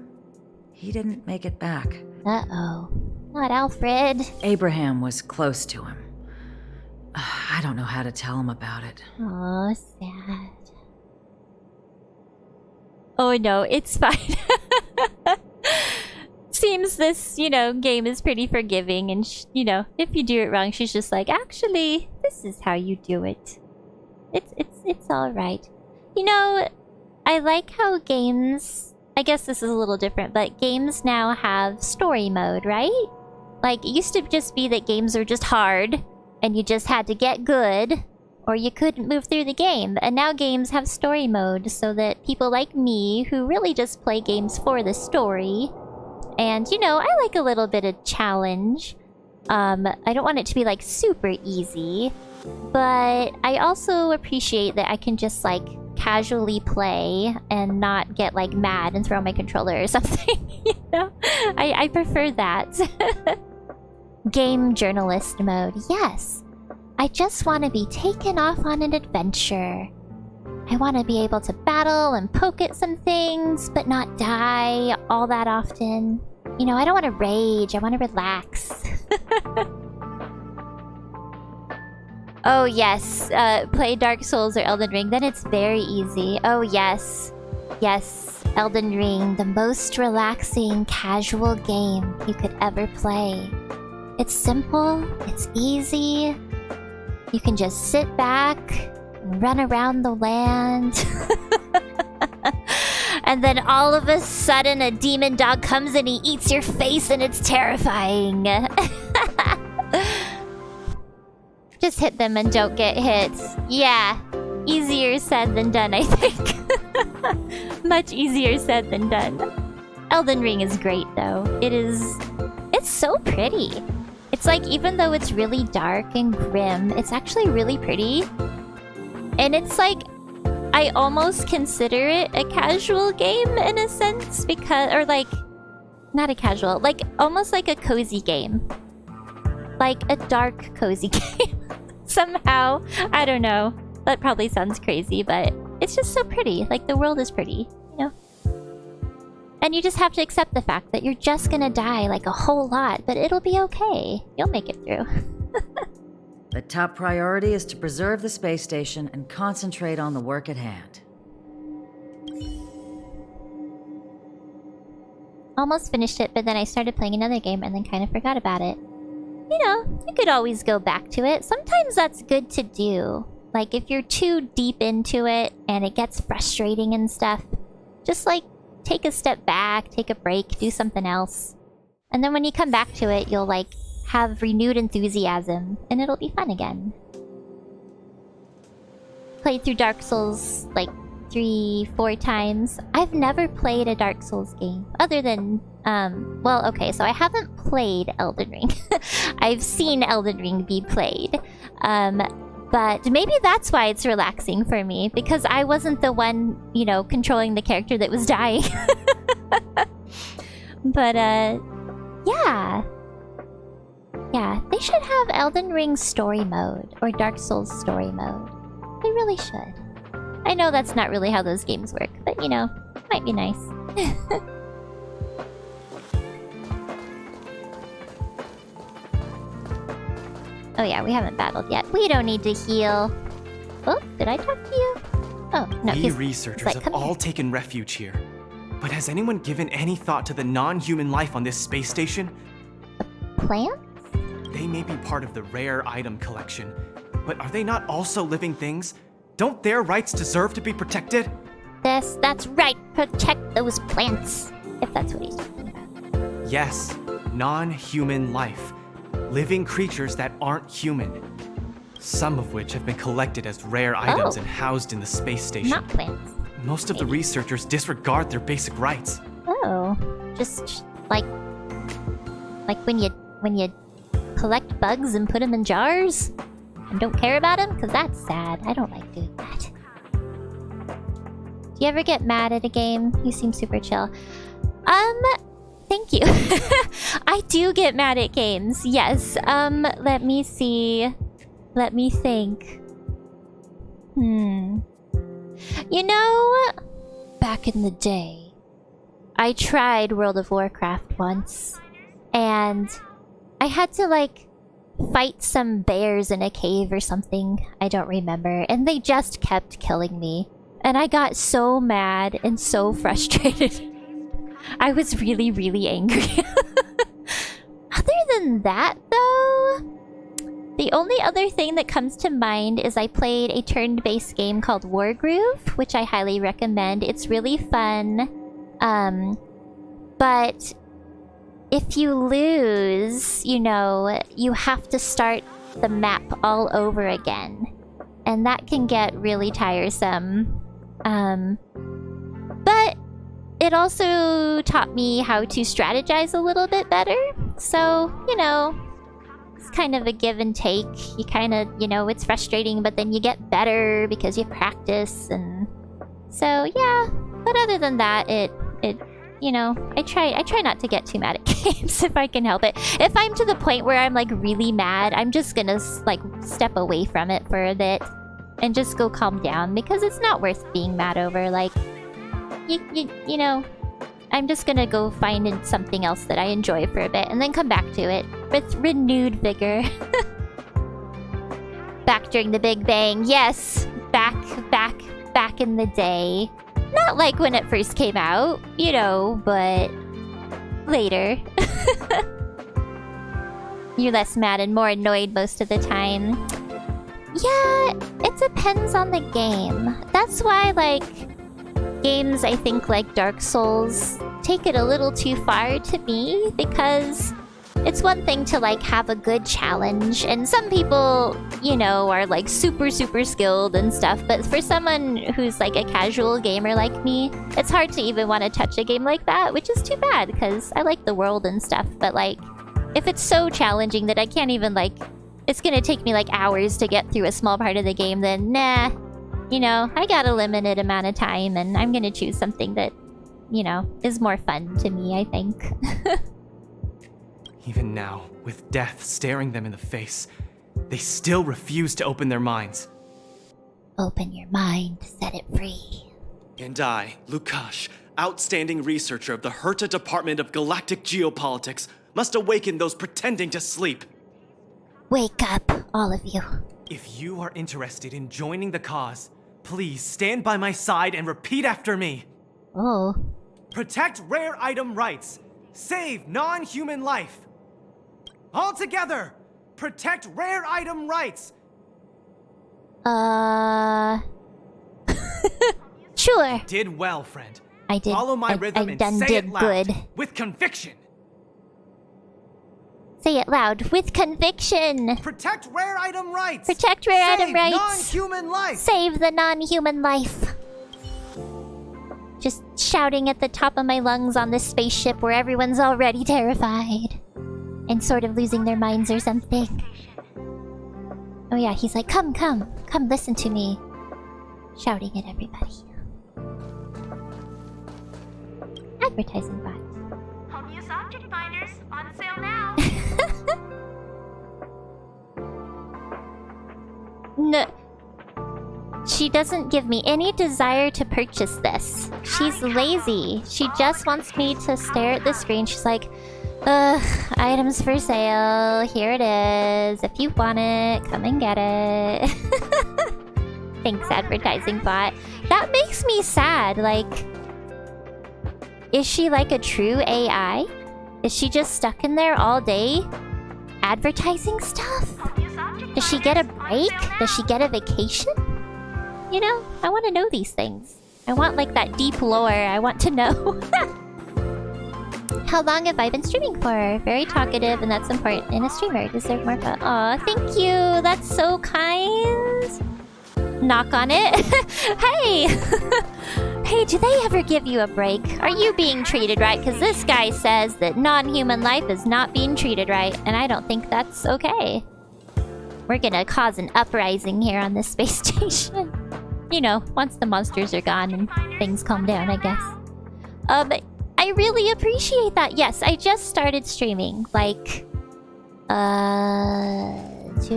He didn't make it back. Uh-oh. Not Alfred. Abraham was close to him. I don't know how to tell him about it. Oh, sad. Oh no, it's fine. Seems this, you know, game is pretty forgiving, and you know, if you do it wrong, she's just like, actually, this is how you do it. It's all right. You know, I like how games. I guess this is a little different, but games now have story mode, right? Like, it used to just be that games were just hard, and you just had to get good, or you couldn't move through the game. And now games have story mode, so that people like me, who really just play games for the story, and, you know, I like a little bit of challenge. I don't want it to be, like, super easy, but I also appreciate that I can just, like, casually play and not get, like, mad and throw my controller or something, you know? I prefer that. Game journalist mode, yes. I just want to be taken off on an adventure. I want to be able to battle and poke at some things, but not die all that often. You know, I don't want to rage, I want to relax. Oh yes, play Dark Souls or Elden Ring, then it's very easy. Oh yes. Yes, Elden Ring, the most relaxing, casual game you could ever play. It's simple, it's easy. You can just sit back and run around the land. And then all of a sudden a demon dog comes and he eats your face and it's terrifying. Just hit them and don't get hit. Yeah, easier said than done, I think. Much easier said than done. Elden Ring is great though. It's so pretty. It's like, even though it's really dark and grim, it's actually really pretty. And it's like, I almost consider it a casual game in a sense because, or like, not a casual, like almost like a cozy game. Like a dark cozy game. Somehow, I don't know. That probably sounds crazy, but it's just so pretty. Like the world is pretty, you know? And you just have to accept the fact that you're just gonna die like a whole lot, but it'll be okay. You'll make it through. The top priority is to preserve the space station and concentrate on the work at hand. Almost finished it, but then I started playing another game and then kind of forgot about it. You know, you could always go back to it. Sometimes that's good to do. Like, if you're too deep into it and it gets frustrating and stuff, just like, take a step back, take a break, do something else. And then when you come back to it, you'll like, have renewed enthusiasm, and it'll be fun again. Played through Dark Souls like 3-4 times. I've never played a Dark Souls game other than well, okay, so I haven't played Elden Ring. I've seen Elden Ring be played. But maybe that's why it's relaxing for me, because I wasn't the one, you know, controlling the character that was dying. But yeah. Yeah, they should have Elden Ring story mode, or Dark Souls story mode. They really should. I know that's not really how those games work, but you know, might be nice. Oh yeah, we haven't battled yet. We don't need to heal. Oh, did I talk to you? Oh, no, We researchers like, have all taken refuge here. But has anyone given any thought to the non-human life on this space station? Plants? They may be part of the rare item collection, but are they not also living things? Don't their rights deserve to be protected? That's right. Protect those plants. If that's what he's talking about. Yes, non-human life. Living creatures that aren't human. Some of which have been collected as rare items and housed in the space station. Not plants. Most of the researchers disregard their basic rights. Oh, just like when you collect bugs and put them in jars and don't care about them, because that's sad. I don't like doing that. Do you ever get mad at a game? You seem super chill. Thank you. I do get mad at games. Yes. Let me see. Let me think. You know, back in the day, I tried World of Warcraft once, and I had to, like, fight some bears in a cave or something. I don't remember. And they just kept killing me. And I got so mad and so frustrated. I was really, really angry. Other than that, though, the only other thing that comes to mind is I played a turn-based game called Wargroove, which I highly recommend. It's really fun. But if you lose, you know, you have to start the map all over again. And that can get really tiresome. But it also taught me how to strategize a little bit better. So, you know, it's kind of a give and take. You kind of, you know, it's frustrating, but then you get better because you practice. And so, yeah. But other than that, it you know, I try not to get too mad at games if I can help it. If I'm to the point where I'm like really mad, I'm just gonna like step away from it for a bit and just go calm down, because it's not worth being mad over. Like, you know, I'm just gonna go find something else that I enjoy for a bit and then come back to it with renewed vigor. Back during the Big Bang, yes, back in the day. Not like when it first came out, you know, but later. You're less mad and more annoyed most of the time. Yeah, it depends on the game. That's why, like, games, I think, like Dark Souls, take it a little too far to me, because it's one thing to, like, have a good challenge, and some people, you know, are, like, super skilled and stuff, but for someone who's, like, a casual gamer like me, it's hard to even want to touch a game like that, which is too bad, because I like the world and stuff, but, like, if it's so challenging that I can't even, like, it's gonna take me, like, hours to get through a small part of the game, then, nah, you know, I got a limited amount of time, and I'm gonna choose something that, you know, is more fun to me, I think. Even now, with death staring them in the face, they still refuse to open their minds. Open your mind, set it free. And I, Lukash, outstanding researcher of the Herta Department of Galactic Geopolitics, must awaken those pretending to sleep. Wake up, all of you. If you are interested in joining the cause, please stand by my side and repeat after me. Oh. Protect rare item rights. Save non-human life. All together, protect rare item rights. Sure. Did well, friend. I did. Follow my rhythm I and done say did it loud, good. with conviction. Say it loud, with conviction. Protect rare item rights. Protect rare Save item rights. non-human life. Save the non-human life. Just shouting at the top of my lungs on this spaceship where everyone's already terrified. And sort of losing their minds or something. Oh yeah, he's like, come listen to me. Shouting at everybody. Advertising bot. Home use object finders on sale now. No. She doesn't give me any desire to purchase this. She's lazy. She just wants me to stare at the screen. She's like, items for sale. Here it is. If you want it, come and get it. Thanks, advertising bot. That makes me sad. Like, is she like a true AI? Is she just stuck in there all day advertising stuff? Does she get a break? Does she get a vacation? You know, I want to know these things. I want like that deep lore. I want to know. How long have I been streaming for? Very talkative, and that's important in a streamer. Deserve more fun. Aw, thank you. That's so kind. Knock on it. Hey! Hey, do they ever give you a break? Are you being treated right? Because this guy says that non-human life is not being treated right, and I don't think that's okay. We're gonna cause an uprising here on this space station. You know, once the monsters are gone and things calm down, I guess. I really appreciate that. Yes, I just started streaming, like, 2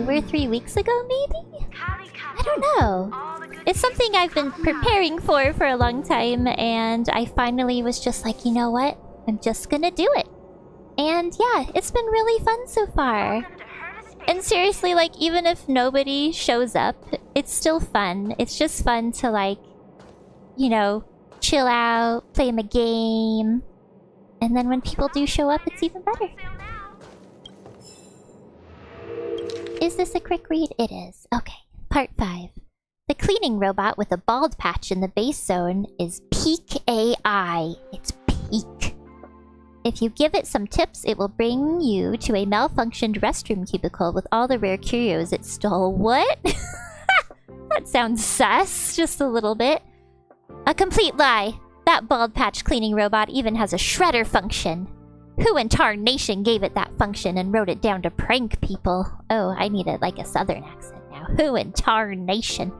or 3 weeks ago, maybe? I don't know. It's something I've been preparing for a long time, and I finally was just like, you know what? I'm just gonna do it. And yeah, it's been really fun so far. And seriously, like, even if nobody shows up, it's still fun. It's just fun to, like, you know, chill out, play a game. And then when people do show up, it's even better. Is this a quick read? It is. Okay. Part 5. The cleaning robot with a bald patch in the base zone is peak AI. It's peak. If you give it some tips, it will bring you to a malfunctioned restroom cubicle with all the rare curios it stole. What? That sounds sus, just a little bit. A complete lie. That bald patch cleaning robot even has a shredder function. Who in tarnation gave it that function and wrote it down to prank people? Oh, I need like a southern accent now. Who in tarnation?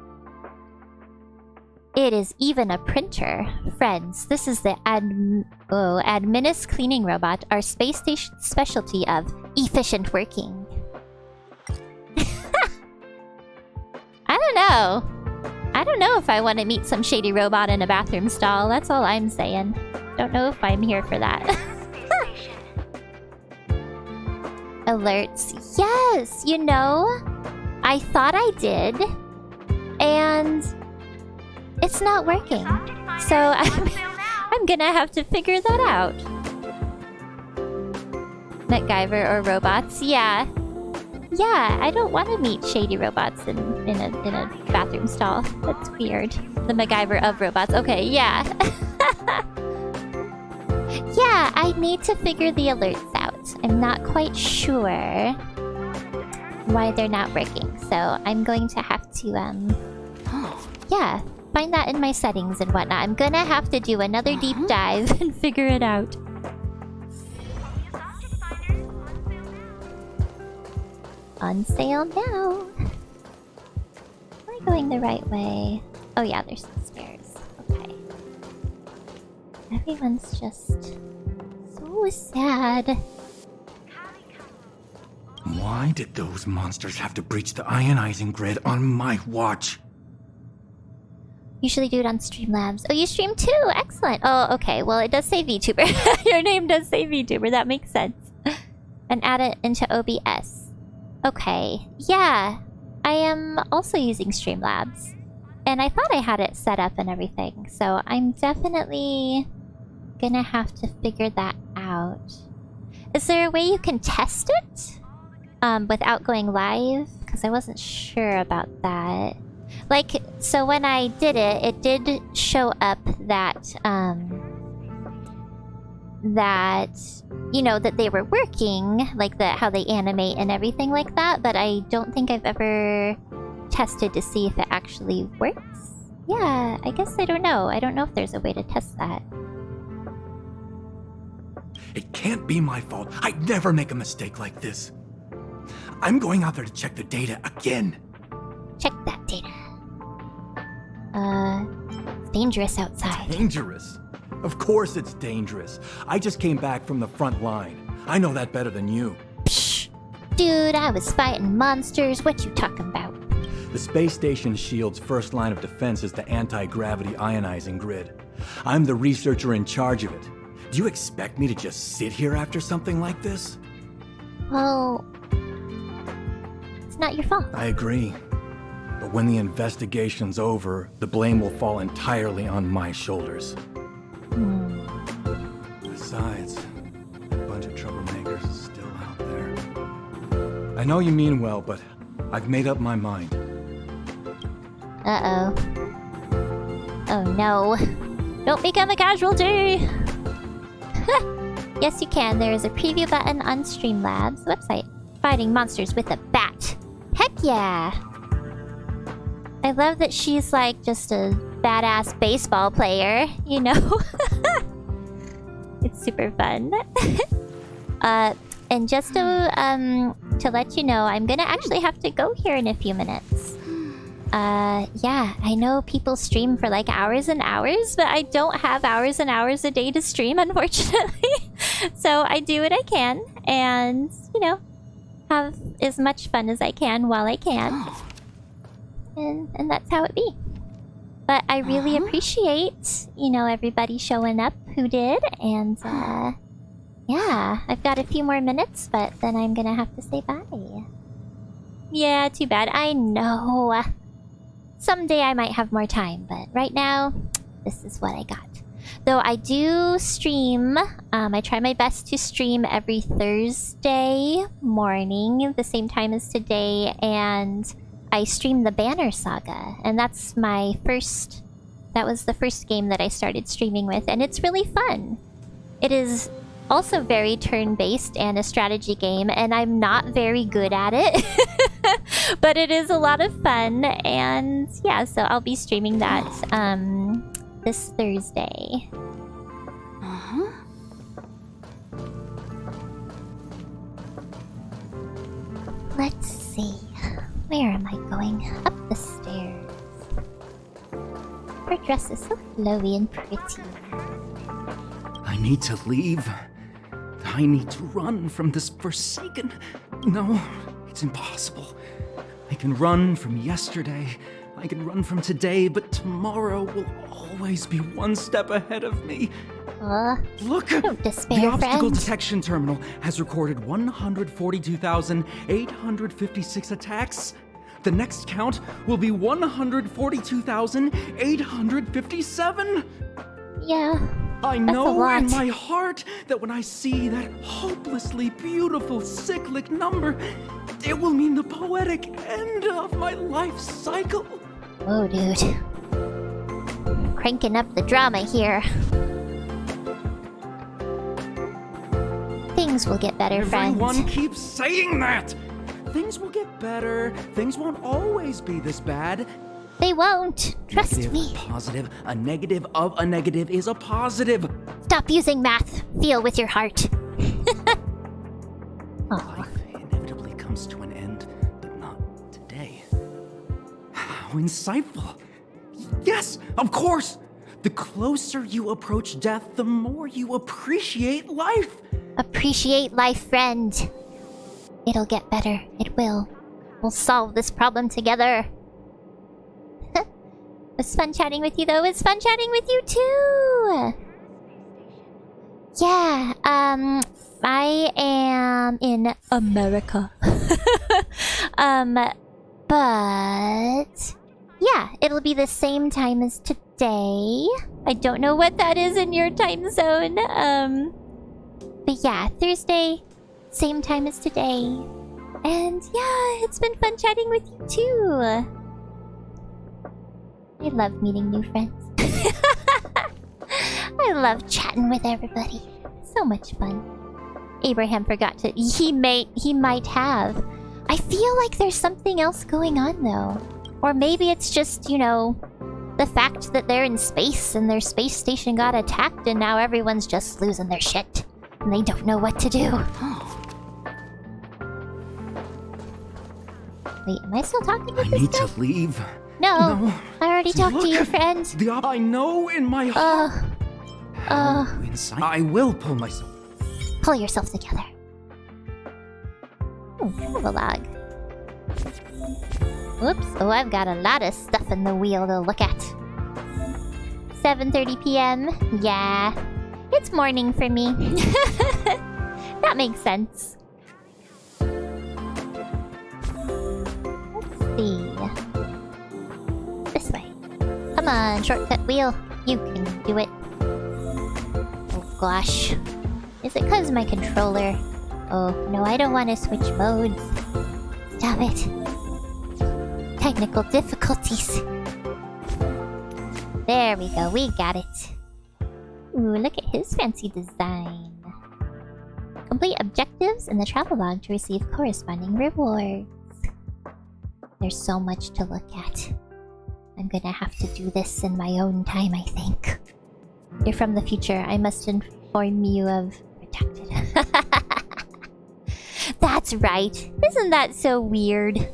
It is even a printer. Friends, this is the Adminis cleaning robot, our space station specialty of efficient working. I don't know. I don't know if I want to meet some shady robot in a bathroom stall. That's all I'm saying. Don't know if I'm here for that. Alerts. Yes, you know, I thought I did. And it's not working. So I'm gonna have to figure that out. MacGyver or robots? Yeah. Yeah, I don't want to meet shady robots in a bathroom stall. That's weird. The MacGyver of robots. Okay, yeah. Yeah, I need to figure the alerts out. I'm not quite sure why they're not working. So I'm going to have to, yeah, find that in my settings and whatnot. I'm gonna have to do another deep dive and figure it out. On sale now. Am I going the right way? Oh yeah, there's some spares. Okay. Everyone's just so sad. Why did those monsters have to breach the ionizing grid on my watch? Usually do it on Streamlabs. Oh, you stream too? Excellent. Oh, okay. Well, it does say VTuber. Your name does say VTuber. That makes sense. And add it into OBS. Okay. Yeah. I am also using Streamlabs. And I thought I had it set up and everything. So I'm definitely gonna have to figure that out. Is there a way you can test it? Without going live? Because I wasn't sure about that. Like, so when I did it, it did show up that, you know, that they were working, like how they animate and everything like that, but I don't think I've ever tested to see if it actually works. Yeah, I guess I don't know. I don't know if there's a way to test that. It can't be my fault. I'd never make a mistake like this. I'm going out there to check the data again. Check that data. It's dangerous outside. Dangerous? Of course it's dangerous. I just came back from the front line. I know that better than you. Psh! Dude, I was fighting monsters. What you talking about? The space station shield's first line of defense is the anti-gravity ionizing grid. I'm the researcher in charge of it. Do you expect me to just sit here after something like this? Well, it's not your fault. I agree. But when the investigation's over, the blame will fall entirely on my shoulders. Besides, a bunch of troublemakers is still out there. I know you mean well, but I've made up my mind. Uh-oh. Oh no. Don't become a casualty! Yes, you can. There is a preview button on Streamlabs website. Fighting monsters with a bat. Heck yeah! I love that she's like just a badass baseball player, you know? It's super fun. And just to let you know, I'm gonna actually have to go here in a few minutes. Yeah, I know people stream for like hours and hours, but I don't have hours and hours a day to stream, unfortunately. So I do what I can, and, you know, have as much fun as I can while I can. And that's how it be. But I really appreciate, you know, everybody showing up who did, and, yeah, I've got a few more minutes, but then I'm gonna have to say bye. Yeah, too bad. I know. Someday I might have more time, but right now, this is what I got. Though I do stream, I try my best to stream every Thursday morning, the same time as today, and I stream the Banner Saga, and that's my first... That was the first game that I started streaming with, and it's really fun. It is also very turn-based and a strategy game, and I'm not very good at it. But it is a lot of fun, and yeah, so I'll be streaming that this Thursday. Let's see. Where am I going? Up the stairs. Her dress is so flowy and pretty. I need to leave. I need to run from this forsaken... No, it's impossible. I can run from yesterday, I can run from today, but tomorrow will always be one step ahead of me. Look! Don't despair, the obstacle friend. detection terminal has recorded 142,856 attacks. The next count will be 142,857! Yeah. I That's a know lot. in my heart that when I see that hopelessly beautiful cyclic number, it will mean the poetic end of my life cycle. Oh, dude. Cranking up the drama here. Things will get better, friends. Everyone keeps saying that! Things will get better. Things won't always be this bad. They won't. Trust Negative, me. Positive. A negative of a negative is a positive. Stop using math. Feel with your heart. Life inevitably comes to an end, but not today. How insightful. Yes, of course! The closer you approach death, the more you appreciate life! Appreciate life, friend. It'll get better. It will. We'll solve this problem together. It was fun chatting with you, though. It was fun chatting with you, too! Yeah, I am in America. But... yeah, it'll be the same time as today. I don't know what that is in your time zone. But yeah, Thursday, same time as today. And yeah, it's been fun chatting with you too. I love meeting new friends. I love chatting with everybody. So much fun. Abraham forgot to... He might have. I feel like there's something else going on though. Or maybe it's just, you know, the fact that they're in space and their space station got attacked and now everyone's just losing their shit. And they don't know what to do. Wait, am I still talking with I this need guy? to leave. No, I already talked to Look, your friend. I know in my heart. Inside. I will pull myself. Pull yourself together. Oh, travelogue. Oops. Oh, I've got a lot of stuff in the wheel to look at. 7:30 p.m. Yeah. It's morning for me. That makes sense. Let's see. This way. Come on, shortcut wheel. You can do it. Oh gosh. Is it because my controller? Oh, no, I don't want to switch modes. Stop it. Technical difficulties. There we go, we got it. Ooh, look at his fancy design. Complete objectives in the travelogue to receive corresponding rewards. There's so much to look at. I'm gonna have to do this in my own time, I think. You're from the future. I must inform you of protected. That's right. Isn't that so weird?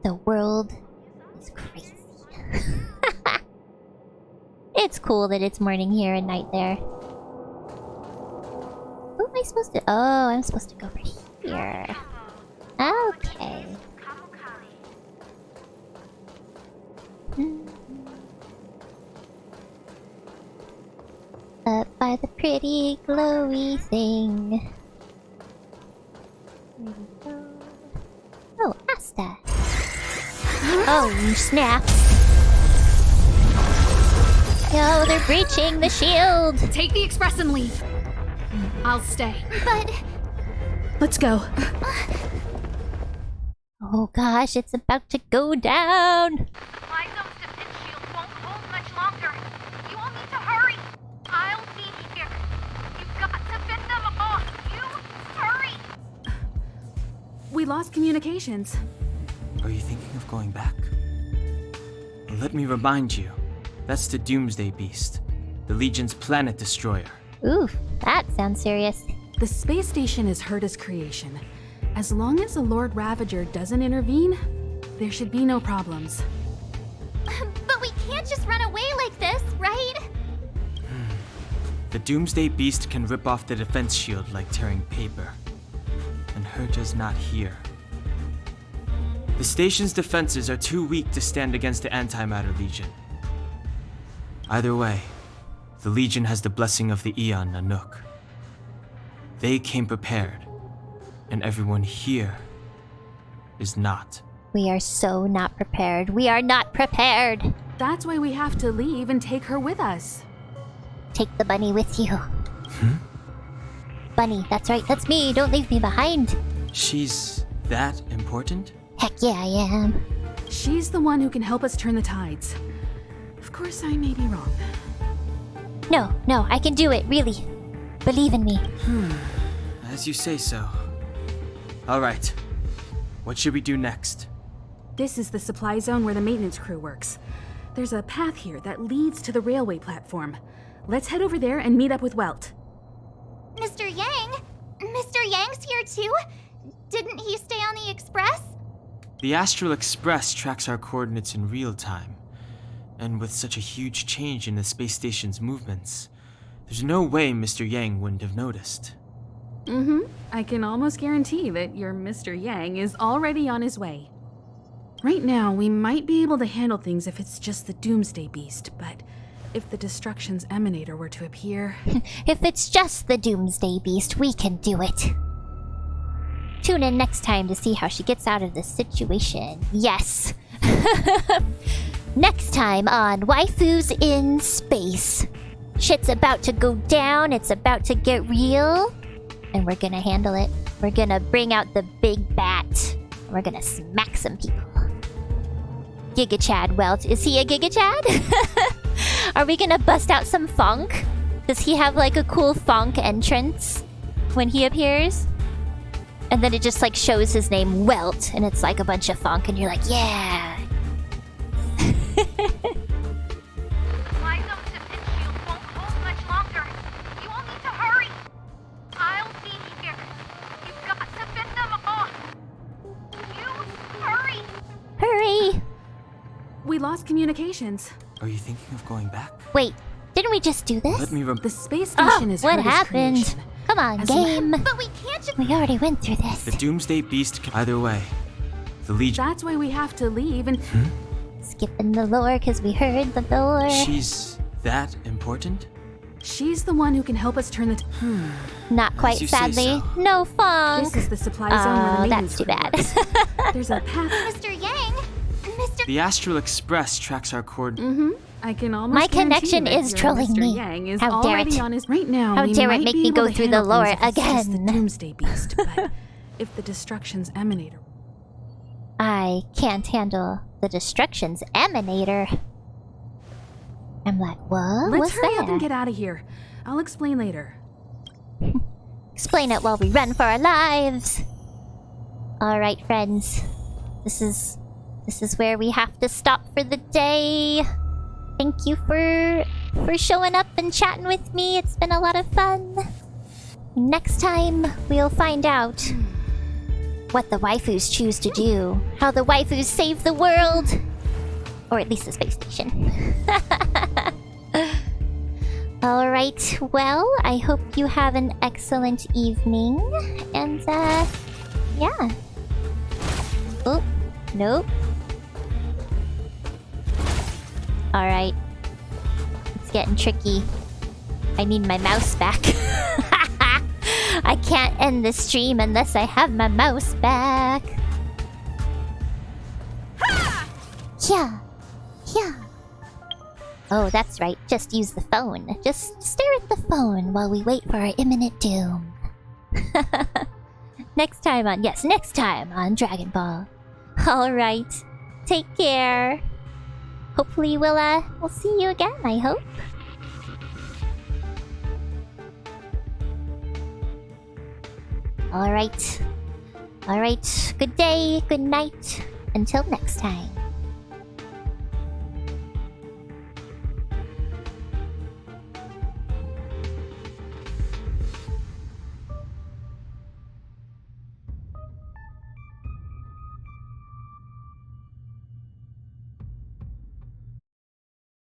The world is crazy. It's cool that it's morning here and night there. Who am I supposed to... Oh, I'm supposed to go over here. Okay. Up by the pretty glowy thing. There we go. Oh, Asta. Oh, snap. Yo, they're breaching the shield. Take the express and leave. I'll stay. But... Let's go. Oh gosh, it's about to go down. Lysome's defense shield won't hold much longer. You all need to hurry. I'll be here. You've got to fend them off. You hurry. We lost communications. Are you thinking of going back? Let me remind you. That's the Doomsday Beast. The Legion's planet destroyer. Oof, that sounds serious. The space station is Herta's creation. As long as the Lord Ravager doesn't intervene, there should be no problems. But we can't just run away like this, right? The Doomsday Beast can rip off the defense shield like tearing paper. And Herta's not here. The station's defenses are too weak to stand against the Antimatter Legion. Either way, the Legion has the blessing of the Aeon Nanook. They came prepared, and everyone here is not. We are so not prepared. We are not prepared. That's why we have to leave and take her with us. Take the bunny with you. Bunny, that's right, that's me. Don't leave me behind. She's that important? Heck yeah, I am. She's the one who can help us turn the tides. Of course, I may be wrong. No, I can do it, really. Believe in me. As you say so. Alright. What should we do next? This is the supply zone where the maintenance crew works. There's a path here that leads to the railway platform. Let's head over there and meet up with Welt. Mr. Yang? Mr. Yang's here too? Didn't he stay on the express? The Astral Express tracks our coordinates in real time. And with such a huge change in the space station's movements, there's no way Mr. Yang wouldn't have noticed. I can almost guarantee that your Mr. Yang is already on his way. Right now, we might be able to handle things if it's just the Doomsday Beast, but if the Destruction's Emanator were to appear... If it's just the Doomsday Beast, we can do it. Tune in next time to see how she gets out of this situation. Yes! Next time on Waifus in Space. Shit's about to go down, it's about to get real. And we're gonna handle it. We're gonna bring out the big bat. We're gonna smack some people. Giga Chad Welt. Is he a Giga Chad? Are we gonna bust out some funk? Does he have like a cool funk entrance when he appears? And then it just like shows his name Welt and it's like a bunch of funk and you're like, yeah. My zone defense shield won't hold much longer. You all need to hurry. I'll be here. You've got to fend them off. You hurry. Hurry! We lost communications. Are you thinking of going back? Wait, didn't we just do this? Let me The space station is what Herta's happened? creation. Come on, As game. But we can't just. We already went through this. The Doomsday Beast can... Either way, the Legion... That's why we have to leave and... Skipping the lore because we heard the lore. She's that important? She's the one who can help us turn the... Not quite, As you say sadly. so. No funk. This is the supply zone where the Oh, maintenance that's too crew bad. works. There's a path... Mr. Yang! Mr. The Astral Express tracks our coordinates. I can almost My guarantee connection that is your trolling Mr. me. Yang is How dare already it. on his... Right now, How we dare it might make be me able go to through the handle lore things if it's just the again. Doomsday Beast, but if the Destruction's Emanator... I can't handle the Destruction's Emanator. I'm like, what? Let's What's hurry that? up and get out of here. I'll explain later. Explain it while we run for our lives. Alright, friends. This is where we have to stop for the day. Thank you for showing up and chatting with me. It's been a lot of fun. Next time, we'll find out what the waifus choose to do. How the waifus save the world. Or at least the space station. Alright, well, I hope you have an excellent evening. And, yeah. Oh, nope. Alright. It's getting tricky. I need my mouse back. I can't end the stream unless I have my mouse back. Yeah. Yeah. Oh, that's right. Just use the phone. Just stare at the phone while we wait for our imminent doom. Next time on Dragon Ball. Alright. Take care. Hopefully we'll see you again, I hope. Alright. Alright. Good day, good night. Until next time.